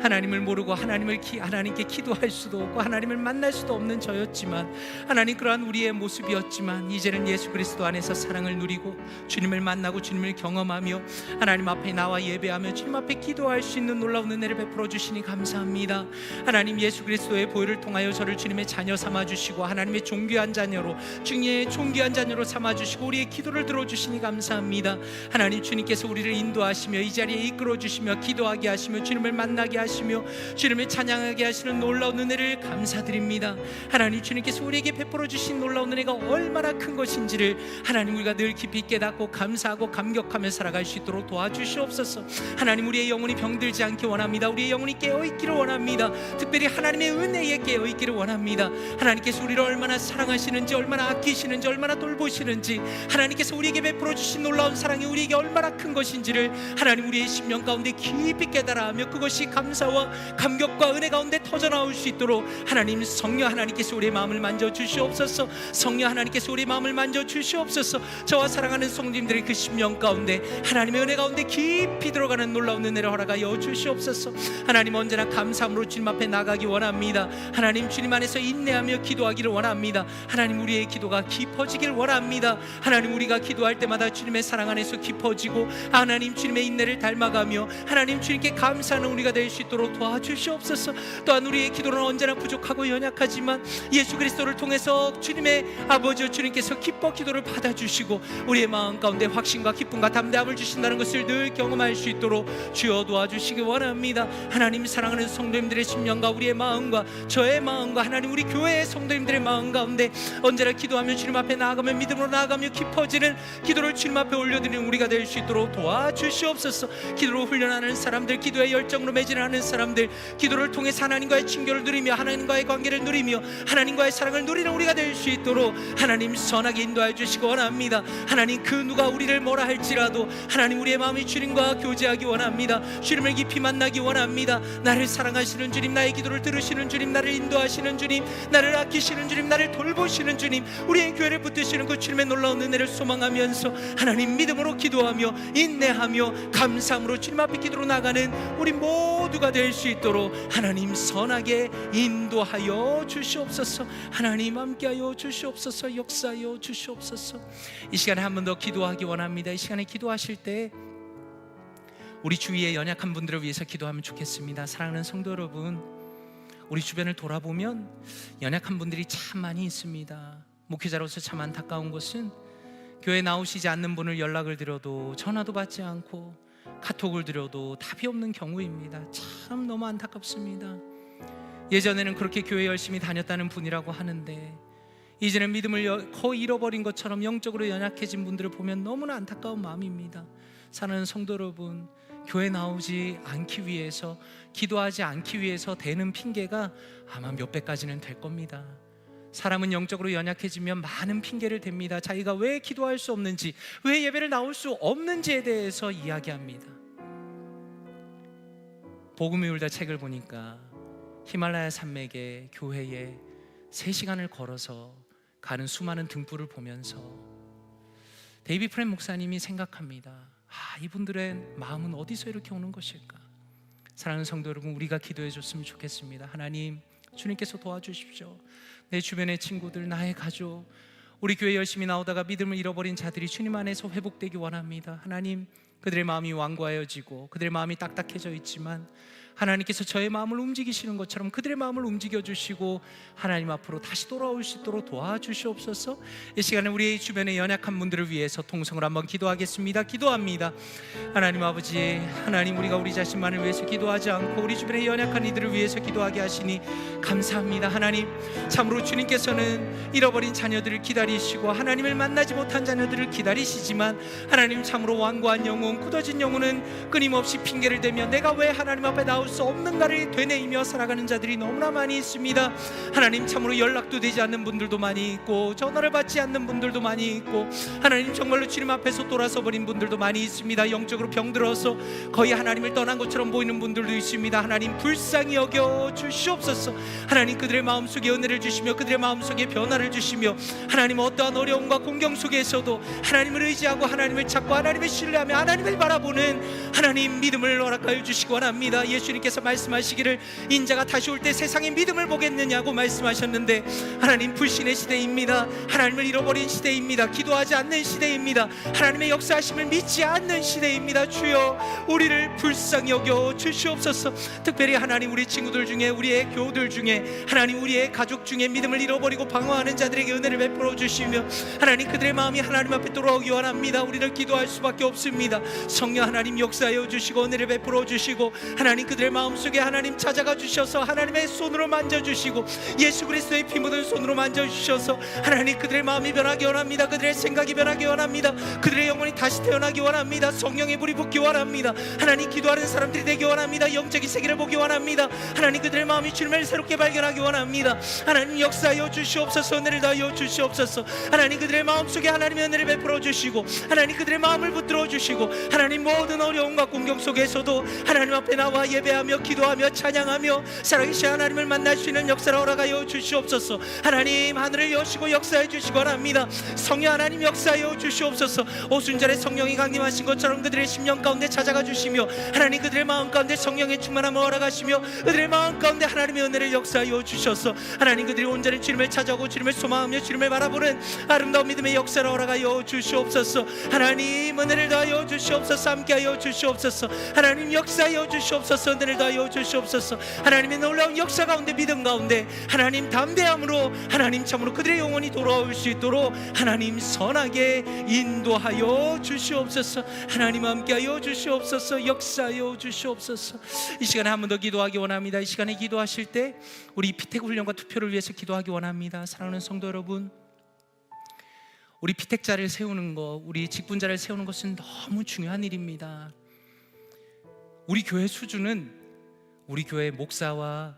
하나님을 모르고 하나님께 기도할 수도 없고 하나님을 만날 수도 없는 저였지만, 하나님 그러한 우리의 모습이었지만 이제는 예수 그리스도 안에서 사랑을 누리고 주님을 만나고 주님을 경험하며 하나님 앞에 나와 예배하며 주님 앞에 기도할 수 있는 놀라운 은혜를 베풀어 주시니 감사합니다. 하나님, 예수 그리스도의 보혈을 통하여 저를 주님의 자녀 삼아 주시고 하나님의 존귀한 자녀로, 주님의 존귀한 자녀로 삼아 주시고 우리의 기도를 들어 주시니 감사합니다. 하나님, 주님께서 우리를 인도하시며 이 자리에 이끌어 주시며 기도하게 하시며 주님을 만나게 하시며 주님을 찬양하게 하시는 놀라운 은혜를 감사드립니다. 하나님, 주님께서 우리에게 베풀어 주신 놀라운 은혜가 얼마나 큰 것인지를 하나님 우리가 늘 깊이 깨닫고 감사하고 감격하며 살아갈 수 있도록 도와주시옵소서. 하나님, 우리의 영혼이 병들지 않게 원합니다. 우리의 영혼이 깨어있기를 원합니다. 특별히 하나님의 은혜에 깨어있기를 원합니다. 하나님께서 우리를 얼마나 사랑하시는지, 얼마나 아끼시는지, 얼마나 돌보시는지, 하나님께서 우리에게 베풀어 주신 놀라운 사랑이 우리에게 얼마나 큰 것인지를 하나님 우리의 심령 가운데 깊이 깨달아하며 그것이 감사와 감격과 은혜 가운데 터져나올 수 있도록 하나님, 성령 하나님께서 우리의 마음을 만져주시옵소서. 성령 하나님께서 우리의 마음을 만져주시옵소서. 저와 사랑하는 성도님들의 그 심령 가운데 하나님의 은혜 가운데 깊이 들어가는 놀라운 은혜를 허락하여 주시옵소서. 하나님, 언제나 감사함으로 주님 앞에 나가기 원합니다. 하나님, 주님 안에서 인내하며 기도하기를 원합니다. 하나님, 우리의 기도가 깊어지길 원합니다. 하나님, 우리가 기도할 때마다 주님의 사랑 안에서 깊어지고 하나님 주님의 인내를 닮아가며 하나님 주님께 감사하는 우리가 될 수 있도록 도와주시옵소서. 또한 우리의 기도는 언제나 부족하고 연약하지만 예수 그리스도를 통해서 주님의 아버지 주님께서 기뻐 기도를 받아주시고 우리의 마음 가운데 확신과 기쁨과 담대함을 주신다는 것을 늘 경험할 수 있도록 주여 도와주시기 원합니다. 하나님, 사랑하는 성도님들의 심령과 우리의 마음과 저의 마음과 하나님 우리 교회의 성도님들의 마음 가운데 언제나 기도하며 주님 앞에 나아가며 믿음으로 나아가며 깊어지는 기도를 주님 앞에 올려드리는 우리가 될 수 있도록 도와주시옵소서. 기도로 훈련하는 사람들, 기도의 열정으로 매진하는 사람들, 기도를 통해서 하나님과의 친교를 누리며 하나님과의 관계를 누리며 하나님과의 사랑을 누리는 우리가 될 수 있도록 하나님 선하게 인도하여 주시기 원합니다. 하나님, 그 누가 우리를 뭐라 할지라도 하나님 우리의 마음이 주님과 교제하기 원합니다. 주님을 깊이 만나기 원합니다. 나를 사랑하시는 주님, 나의 기도를 들으시는 주님, 나를 인도하시는 주님, 나를 아끼시는 주님, 나를 돌보시는 주님, 우리의 우리의 교회를 붙드시는 그 주님의 놀라운 은혜를 소망하면서 하나님 믿음으로 기도하며 인내하며 감사함으로 주님 앞에 기도로 나가는 우리 모두가 될 수 있도록 하나님 선하게 인도하여 주시옵소서. 하나님 함께하여 주시옵소서. 역사하여 주시옵소서. 이 시간에 한 번 더 기도하기 원합니다. 이 시간에 기도하실 때 우리 주위의 연약한 분들을 위해서 기도하면 좋겠습니다. 사랑하는 성도 여러분, 우리 주변을 돌아보면 연약한 분들이 참 많이 있습니다. 목회자로서 참 안타까운 것은 교회 나오시지 않는 분을 연락을 드려도 전화도 받지 않고 카톡을 드려도 답이 없는 경우입니다. 참 너무 안타깝습니다. 예전에는 그렇게 교회 열심히 다녔다는 분이라고 하는데 이제는 믿음을 거의 잃어버린 것처럼 영적으로 연약해진 분들을 보면 너무나 안타까운 마음입니다. 사랑하는 성도 여러분, 교회 나오지 않기 위해서, 기도하지 않기 위해서 대는 핑계가 아마 몇 배까지는 될 겁니다. 사람은 영적으로 연약해지면 많은 핑계를 댑니다. 자기가 왜 기도할 수 없는지, 왜 예배를 나올 수 없는지에 대해서 이야기합니다. 복음이 울다 책을 보니까 히말라야 산맥에 교회에 3시간을 걸어서 가는 수많은 등불을 보면서 데이비드 프렌 목사님이 생각합니다. 이분들의 마음은 어디서 이렇게 오는 것일까? 사랑하는 성도 여러분, 우리가 기도해 줬으면 좋겠습니다. 하나님, 주님께서 도와주십시오. 내 주변의 친구들, 나의 가족, 우리 교회 열심히 나오다가 믿음을 잃어버린 자들이 주님 안에서 회복되기 원합니다. 하나님, 그들의 마음이 완고하여지고 그들의 마음이 딱딱해져 있지만 하나님께서 저의 마음을 움직이시는 것처럼 그들의 마음을 움직여주시고 하나님 앞으로 다시 돌아올 수 있도록 도와주시옵소서. 이 시간에 우리 주변의 연약한 분들을 위해서 통성을 한번 기도하겠습니다. 기도합니다. 하나님 아버지, 하나님, 우리가 우리 자신만을 위해서 기도하지 않고 우리 주변의 연약한 이들을 위해서 기도하게 하시니 감사합니다. 하나님, 참으로 주님께서는 잃어버린 자녀들을 기다리시고 하나님을 만나지 못한 자녀들을 기다리시지만 하나님, 참으로 완고한 영혼, 굳어진 영혼은 끊임없이 핑계를 대며 내가 왜 하나님 앞에 나올 수 없는가를 되뇌이며 살아가는 자들이 너무나 많이 있습니다. 하나님, 참으로 연락도 되지 않는 분들도 많이 있고 전화를 받지 않는 분들도 많이 있고 하나님, 정말로 주님 앞에서 돌아서 버린 분들도 많이 있습니다. 영적으로 병들어서 거의 하나님을 떠난 것처럼 보이는 분들도 있습니다. 하나님, 불쌍히 여겨 주시옵소서. 하나님, 그들의 마음속에 은혜를 주시며 그들의 마음속에 변화를 주시며 하나님, 어떠한 어려움과 공경 속에서도 하나님을 의지하고 하나님을 찾고 하나님을 신뢰하며 하나님을 바라보는 하나님 믿음을 허락하여 주시기 원합니다. 예수님께서 말씀하시기를 인자가 다시 올 때 세상의 믿음을 보겠느냐고 말씀하셨는데 하나님, 불신의 시대입니다. 하나님을 잃어버린 시대입니다. 기도하지 않는 시대입니다. 하나님의 역사하심을 믿지 않는 시대입니다. 주여, 우리를 불쌍히 여겨 주시옵소서. 특별히 하나님, 우리 친구들 중에, 우리의 교우들 중에, 하나님, 우리의 가족 중에 믿음을 잃어버리고 방황하는 자들에게 은혜를 베풀어 주시며 하나님, 그들의 마음이 하나님 앞에 돌아오기 원합니다. 우리는 기도할 수밖에 없습니다. 성령 하나님, 역사하여 주시고 은혜를 베풀어 주시고 하나님, 그들의 마음속에 하나님 찾아가 주셔서 하나님의 손으로 만져주시고 예수 그리스도의 피 묻은 손으로 만져주셔서 하나님, 그들의 마음이 변하기 원합니다. 그들의 생각이 변하기 원합니다. 그들의 영혼이 다시 태어나기 원합니다. 성령의 불이 붙기 원합니다. 하나님, 기도하는 사람들이 되기 원합니다. 영적인 세계를 보기 원합니다. 하나님, 그들의 마음이 주님을 새롭게 발견하기 원합니다. 하나님, 역사하여 주시옵소서. 은혜를 다하여 주시옵소서. 하나님, 그들의 마음속에 하나님의 은혜를 베풀어 주시고 하나님, 그들의 마음을 붙들어 주시고 하나님, 모든 어려움과 공경 속에서도 하나님 앞에 나와 예배하며 기도하며 찬양하며 살아계신 하나님을 만날 수 있는 역사를 허락하여 주시옵소서. 하나님, 하늘을 여시고 역사해 주시기 원합니다. 성령 하나님, 역사하여 주시옵소서. 오순절에 성령이 강림하신 것처럼 그들의 심령 가운데 찾아가 주시며 하나님, 그들의 마음 가운데 성령의 충만함을 허락하시며 그들의 마음 가운데 하나님의 은혜를 역사하여 주셔서 하나님, 그들이 온전히 주님을 찾아오고 주님을 소망하며 주님을 바라보는 아름다운 믿음의 역사를 허락하여 주시옵소서. 하나님, 은혜를 더하여 주시옵소서. 함께하여 주시옵소서. 하나님, 역사하여 주시옵소서. 은혜를 더하여 주시옵소서. 하나님의 놀라운 역사 가운데, 믿음 가운데 하나님, 담대함으로 하나님, 참으로 그들의 영혼이 돌아올 수 있도록 하나님, 선하게 인도하여 주시옵소서. 하나님, 함께하여 주시옵소서. 역사하여 주시옵소서. 이 시간에 한 번 더 기도하기 원합니다. 이 시간에 기도하실 때 우리 피택 훈련과 투표를 위해서 기도하기 원합니다. 사랑하는 성도 여러분, 우리 피택자를 세우는 것, 우리 직분자를 세우는 것은 너무 중요한 일입니다. 우리 교회 수준은 우리 교회 목사와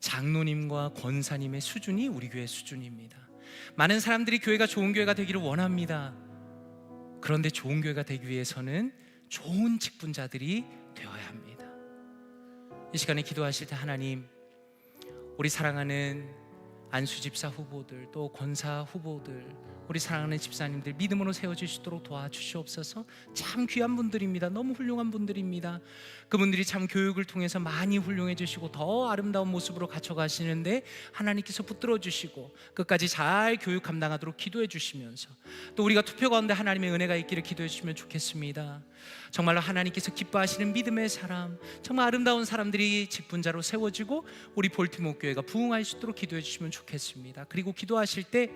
장로님과 권사님의 수준이 우리 교회 수준입니다. 많은 사람들이 교회가 좋은 교회가 되기를 원합니다. 그런데 좋은 교회가 되기 위해서는 좋은 직분자들이 되어야 합니다. 이 시간에 기도하실 때 하나님, 우리 사랑하는 안수 집사 후보들, 또 권사 후보들, 우리 사랑하는 집사님들 믿음으로 세워주시도록 도와주시옵소서. 참 귀한 분들입니다. 너무 훌륭한 분들입니다. 그분들이 참 교육을 통해서 많이 훌륭해 주시고 더 아름다운 모습으로 갖춰가시는데 하나님께서 붙들어 주시고 끝까지 잘 교육 감당하도록 기도해 주시면서, 또 우리가 투표 가운데 하나님의 은혜가 있기를 기도해 주시면 좋겠습니다. 정말로 하나님께서 기뻐하시는 믿음의 사람, 정말 아름다운 사람들이 직분자로 세워지고 우리 볼티모어 교회가 부흥할 수 있도록 기도해 주시면 좋겠습니다. 그리고 기도하실 때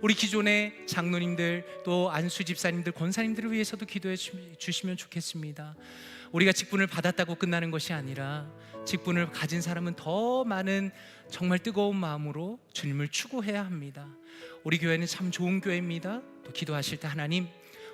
우리 기존의 장로님들, 또 안수 집사님들, 권사님들을 위해서도 기도해 주시면 좋겠습니다. 우리가 직분을 받았다고 끝나는 것이 아니라 직분을 가진 사람은 더 많은 정말 뜨거운 마음으로 주님을 추구해야 합니다. 우리 교회는 참 좋은 교회입니다. 또 기도하실 때 하나님,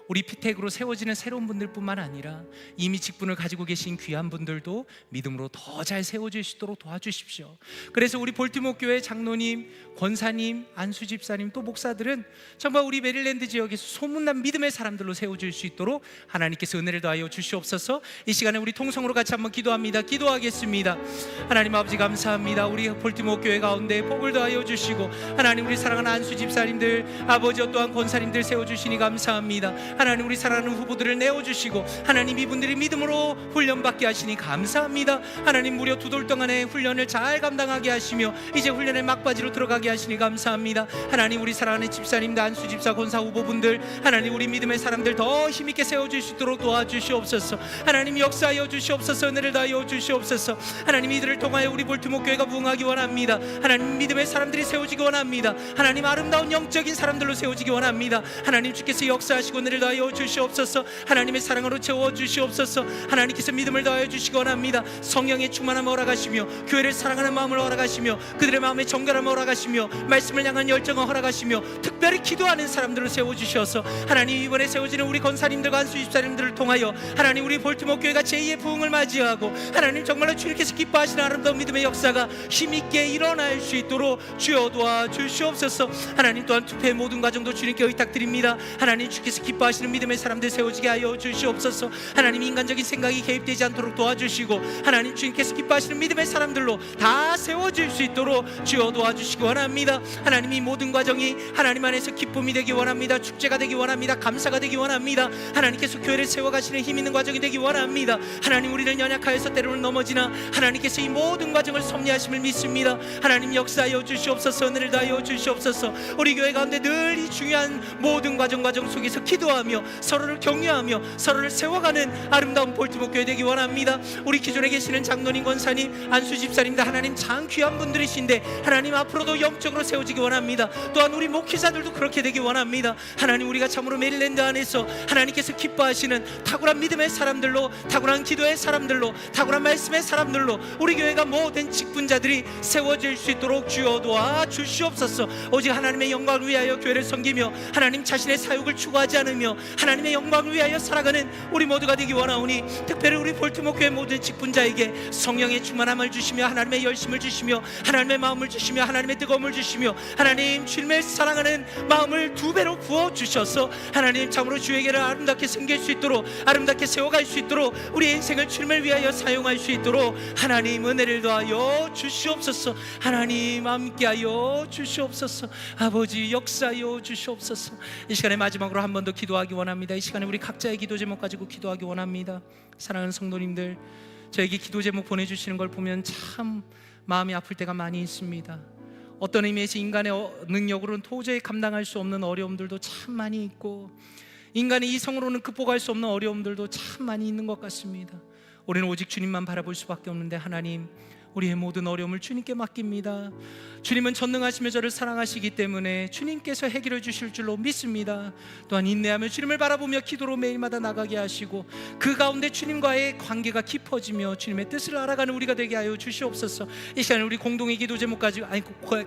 우리 피택으로 세워지는 새로운 분들뿐만 아니라 이미 직분을 가지고 계신 귀한 분들도 믿음으로 더 잘 세워질 수 있도록 도와주십시오. 그래서 우리 볼티모어 교회 장로님, 권사님, 안수 집사님, 또 목사들은 정말 우리 메릴랜드 지역에서 소문난 믿음의 사람들로 세워질 수 있도록 하나님께서 은혜를 더하여 주시옵소서. 이 시간에 우리 통성으로 같이 한번 기도합니다. 기도하겠습니다. 하나님 아버지 감사합니다. 우리 볼티모어 교회 가운데 복을 더하여 주시고, 하나님 우리 사랑하는 안수 집사님들, 아버지와 또한 권사님들 세워주시니 감사합니다. 하나님 우리 사랑하는 후보들을 내어주시고, 하나님 이분들이 믿음으로 훈련받게 하시니 감사합니다. 하나님 무려 2돌 동안의 훈련을 잘 감당하게 하시며 이제 훈련의 막바지로 들어가게 하시니 감사합니다. 하나님 우리 사랑하는 집사님들, 안수 집사, 권사 후보분들, 하나님 우리 믿음의 사람들 더 힘있게 세워줄 수 있도록 도와주시옵소서. 하나님 역사하여 주시옵소서. 은혜를 다하여 주시옵소서. 하나님 이들을 통하여 우리 볼티모어 교회가 부흥하기 원합니다. 하나님 믿음의 사람들이 세워지기 원합니다. 하나님 아름다운 영적인 사람들로 세워지기 원합니다. 하나님 주께서 역사하시고 은혜를 더하여 주시옵소서. 하나님의 사랑으로 채워 주시옵소서. 하나님께서 믿음을 더하여 주시기 원합니다. 성령의 충만함을 허락하시며 교회를 사랑하는 마음을 허락하시며 그들의 마음의 정결함을 허락하시며 말씀을 향한 열정을 허락하시며 특별히 기도하는 사람들을 세워주셔서 하나님 이번에 세워지는 우리 권사님들과 안수 집사님들을 통하여 하나님 우리 볼티모어 교회가 제2의 부흥을 맞이하고 하나님 정말로 주님께서 기뻐하시는 아름다운 믿음의 역사가 힘있게 일어날 수 있도록 주여 도와주시옵소서. 하나님 또한 투표의 모든 과정도 주님께 의탁드립니다. 하나님 주께서 기뻐하시는 믿음의 사람들 세워지게 하여 주시옵소서. 하나님 인간적인 생각이 개입되지 않도록 도와주시고 하나님 주님께서 기뻐하시는 믿음의 사람들로 다 세워질 수 있도록 주여 도와주시기 원합니다. 하나님 이 모든 과정이 하나님 안에서 기쁨이 되기 원합니다. 축제가 되기 원합니다. 감사가 되기 원합니다. 하나님께서 교회를 세워가시는 힘 있는 과정이 되기 원합니다. 하나님 우리는 연약하여서 때로는 넘어지나 하나님께서 이 모든 과정을 섭리하심을 믿습니다. 하나님 역사하여 주시옵소서. 은혜를 다하여 주시옵소서. 우리 교회 가운데 늘 이 중요한 모든 과정 속에서 기도하며 서로를 격려하며 서로를 세워가는 아름다운 볼티모어 교회 되기 원합니다. 우리 기존에 계시는 장로님, 권사님, 안수 집사님들 하나님 참 귀한 분들이신데 하나님 앞으로도 영적으로 세워지기 원합니다. 또한 우리 목회자들도 그렇게 되기 원합니다. 하나님 우리가 참으로 메릴랜드 안에서 하나님께서 기뻐하시는 탁월한 믿음의 사람들로, 탁월한 기도의 사람들로, 탁월한 말씀의 사람들로 우리 교회가 모든 직분자들이 세워질 수 있도록 주여 도와주시옵소서. 오직 하나님의 영광을 위하여 교회를 섬기며 하나님 자신의 사역을 추구하지 않으며 하나님의 영광을 위하여 살아가는 우리 모두가 되기 원하오니 특별히 우리 볼티모어 교회 모든 직분자에게 성령의 충만함을 주시며 하나님의 열심을 주시며 하나님의 마음을 주시며 하나님의 뜨거움을 주시며 하나님 주님을 사랑하는 마음을 2배로 부어주셔서 하나님 참으로 주에게를 아름답게 섬길 수 있도록, 아름답게 세워갈 수 있도록, 우리 인생을 주님을 위하여 사용할 수 있도록 하나님 은혜를 더하여 주시옵소서. 하나님 함께하여 주시옵소서. 아버지 역사하여 주시옵소서. 이 시간에 마지막으로 한 번 더 기도하기 원합니다. 이 시간에 우리 각자의 기도 제목 가지고 기도하기 원합니다. 사랑하는 성도님들, 저에게 기도 제목 보내주시는 걸 보면 참 마음이 아플 때가 많이 있습니다. 어떤 의미에서 인간의 능력으로는 도저히 감당할 수 없는 어려움들도 참 많이 있고 인간의 이성으로는 극복할 수 없는 어려움들도 참 많이 있는 것 같습니다. 우리는 오직 주님만 바라볼 수밖에 없는데 하나님 우리의 모든 어려움을 주님께 맡깁니다. 주님은 전능하시며 저를 사랑하시기 때문에 주님께서 해결해 주실 줄로 믿습니다. 또한 인내하며 주님을 바라보며 기도로 매일마다 나가게 하시고 그 가운데 주님과의 관계가 깊어지며 주님의 뜻을 알아가는 우리가 되게 하여 주시옵소서. 이 시간에 우리 공동의 기도 제목 가지고, 아니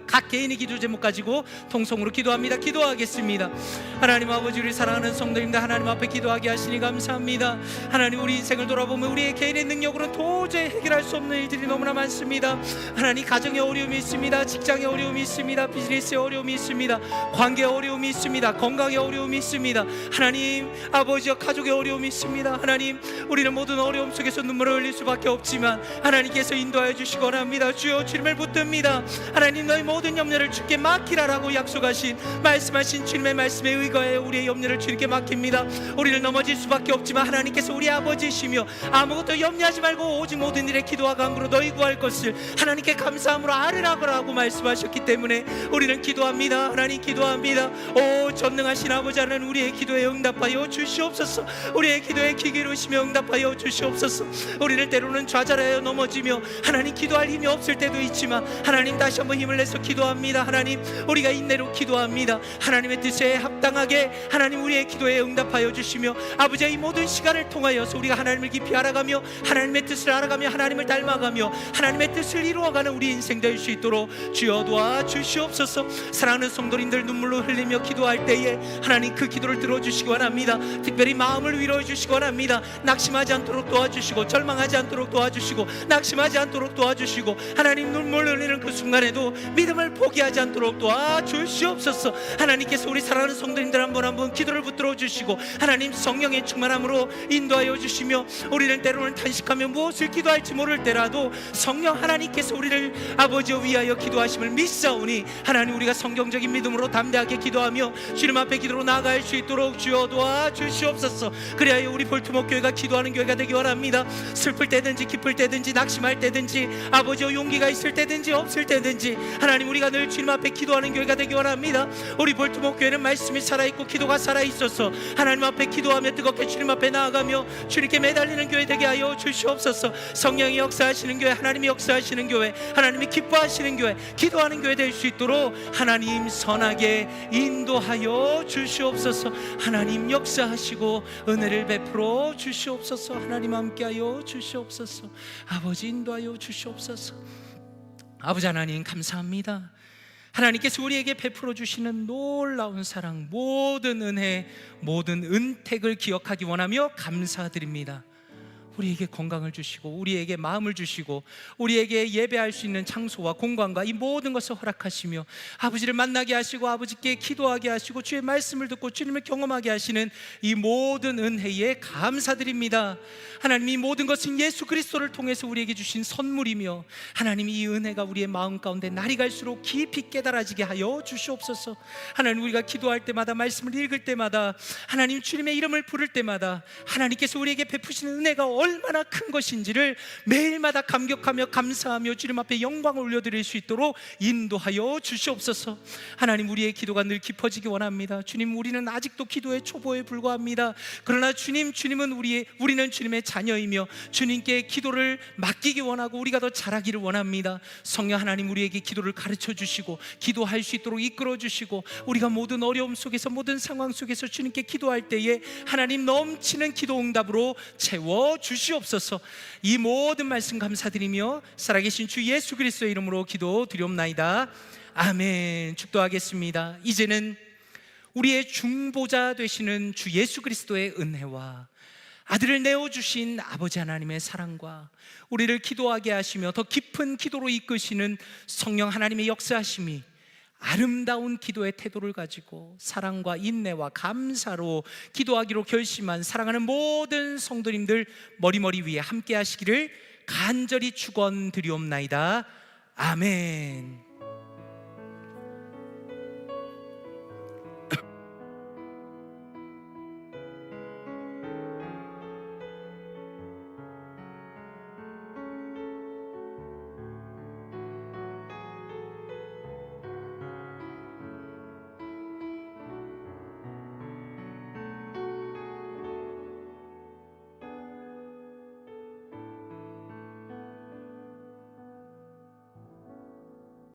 각 개인의 기도 제목 가지고 통성으로 기도합니다. 기도하겠습니다. 하나님 아버지, 우리 사랑하는 성도님들 하나님 앞에 기도하게 하시니 감사합니다. 하나님 우리 인생을 돌아보면 우리의 개인의 능력으로는 도저히 해결할 수 없는 일들이 너무나 많습니다. 있습니다. 하나님, 가정에 어려움이 있습니다. 직장에 어려움이 있습니다. 비즈니스에 어려움이 있습니다. 관계에 어려움이 있습니다. 건강에 어려움이 있습니다. 하나님 아버지와 가족에 어려움이 있습니다. 하나님, 우리는 모든 어려움 속에서 눈물을 흘릴 수밖에 없지만 하나님께서 인도하여 주시기 원합니다. 주여, 주님을 붙듭니다. 하나님, 너희 모든 염려를 주께 맡기라라고 약속하신, 말씀하신 주님의 말씀에 의거하여 우리의 염려를 주님께 맡깁니다. 우리는 넘어질 수밖에 없지만 하나님께서 우리 아버지이시며 아무것도 염려하지 말고 오직 모든 일에 기도와 간구로 너희 구할 것을 하나님께 감사함으로 아뢰라고 말씀하셨기 때문에 우리는 기도합니다. 하나님, 기도합니다. 오 전능하신 아버지 하나님, 우리의 기도에 응답하여 주시옵소서. 우리의 기도에 귀 기울이시며 응답하여 주시옵소서. 우리는 때로는 좌절하여 넘어지며 하나님, 기도할 힘이 없을 때도 있지만 하나님, 다시 한번 힘을 내서 기도합니다. 하나님, 우리가 인내로 기도합니다. 하나님의 뜻에 합당하게 하나님, 우리의 기도에 응답하여 주시며 아버지의 이 모든 시간을 통하여서 우리가 하나님을 깊이 알아가며 하나님의 뜻을 알아가며 하나님을 닮아가며 하나님의 뜻을 이루어가는 우리 인생 될 수 있도록 주여 도와주시옵소서. 사랑하는 성도님들, 눈물로 흘리며 기도할 때에 하나님, 그 기도를 들어주시기 원합니다. 특별히 마음을 위로해 주시기 원합니다. 낙심하지 않도록 도와주시고 절망하지 않도록 도와주시고 낙심하지 않도록 도와주시고 하나님, 눈물 흘리는 그 순간에도 믿음을 포기하지 않도록 도와주시옵소서. 하나님께서 우리 사랑하는 성도님들 한 분 한 분 기도를 붙들어 주시고 하나님, 성령의 충만함으로 인도하여 주시며 우리는 때로는 탄식하며 무엇을 기도할지 모를 때라도 성령 하나님께서 우리를 아버지여 위하여 기도하심을 믿사오니 하나님, 우리가 성경적인 믿음으로 담대하게 기도하며 주님 앞에 기도로 나아갈 수 있도록 주여 도와주시옵소서. 그리하여 우리 볼트모 교회가 기도하는 교회가 되기 원합니다. 슬플 때든지 기쁠 때든지 낙심할 때든지 아버지여 용기가 있을 때든지 없을 때든지 하나님, 우리가 늘 주님 앞에 기도하는 교회가 되기 원합니다. 우리 볼트모 교회는 말씀이 살아있고 기도가 살아있어서 하나님 앞에 기도하며 뜨겁게 주님 앞에 나아가며 주님께 매달리는 교회 되게 하여 주시옵소서. 성령이 역사하시는 교회, 하나님이 역사하시는 교회, 하나님이 기뻐하시는 교회, 기도하는 교회 될 수 있도록 하나님 선하게 인도하여 주시옵소서. 하나님 역사하시고 은혜를 베풀어 주시옵소서. 하나님 함께하여 주시옵소서. 아버지 인도하여 주시옵소서. 아버지 하나님, 감사합니다. 하나님께서 우리에게 베풀어 주시는 놀라운 사랑, 모든 은혜, 모든 은택을 기억하기 원하며 감사드립니다. 우리에게 건강을 주시고 우리에게 마음을 주시고 우리에게 예배할 수 있는 장소와 공간과 이 모든 것을 허락하시며 아버지를 만나게 하시고 아버지께 기도하게 하시고 주의 말씀을 듣고 주님을 경험하게 하시는 이 모든 은혜에 감사드립니다. 하나님, 이 모든 것은 예수 그리스도를 통해서 우리에게 주신 선물이며 하나님, 이 은혜가 우리의 마음 가운데 날이 갈수록 깊이 깨달아지게 하여 주시옵소서. 하나님, 우리가 기도할 때마다 말씀을 읽을 때마다 하나님, 주님의 이름을 부를 때마다 하나님께서 우리에게 베푸시는 은혜가 얼마나 큰 것인지를 매일마다 감격하며 감사하며 주님 앞에 영광을 올려드릴 수 있도록 인도하여 주시옵소서. 하나님, 우리의 기도가 늘 깊어지기 원합니다. 주님, 우리는 아직도 기도의 초보에 불과합니다. 그러나 주님은 우리는 주님의 자녀이며 주님께 기도를 맡기기 원하고 우리가 더 잘하기를 원합니다. 성령 하나님, 우리에게 기도를 가르쳐 주시고 기도할 수 있도록 이끌어 주시고 우리가 모든 어려움 속에서 모든 상황 속에서 주님께 기도할 때에 하나님, 넘치는 기도 응답으로 채워 주시옵소서. 이 모든 말씀 감사드리며 살아계신 주 예수 그리스도의 이름으로 기도드리옵나이다. 아멘. 축도하겠습니다. 이제는 우리의 중보자 되시는 주 예수 그리스도의 은혜와 아들을 내어주신 아버지 하나님의 사랑과 우리를 기도하게 하시며 더 깊은 기도로 이끄시는 성령 하나님의 역사하심이 아름다운 기도의 태도를 가지고 사랑과 인내와 감사로 기도하기로 결심한 사랑하는 모든 성도님들 머리머리 위에 함께 하시기를 간절히 축원드리옵나이다. 아멘.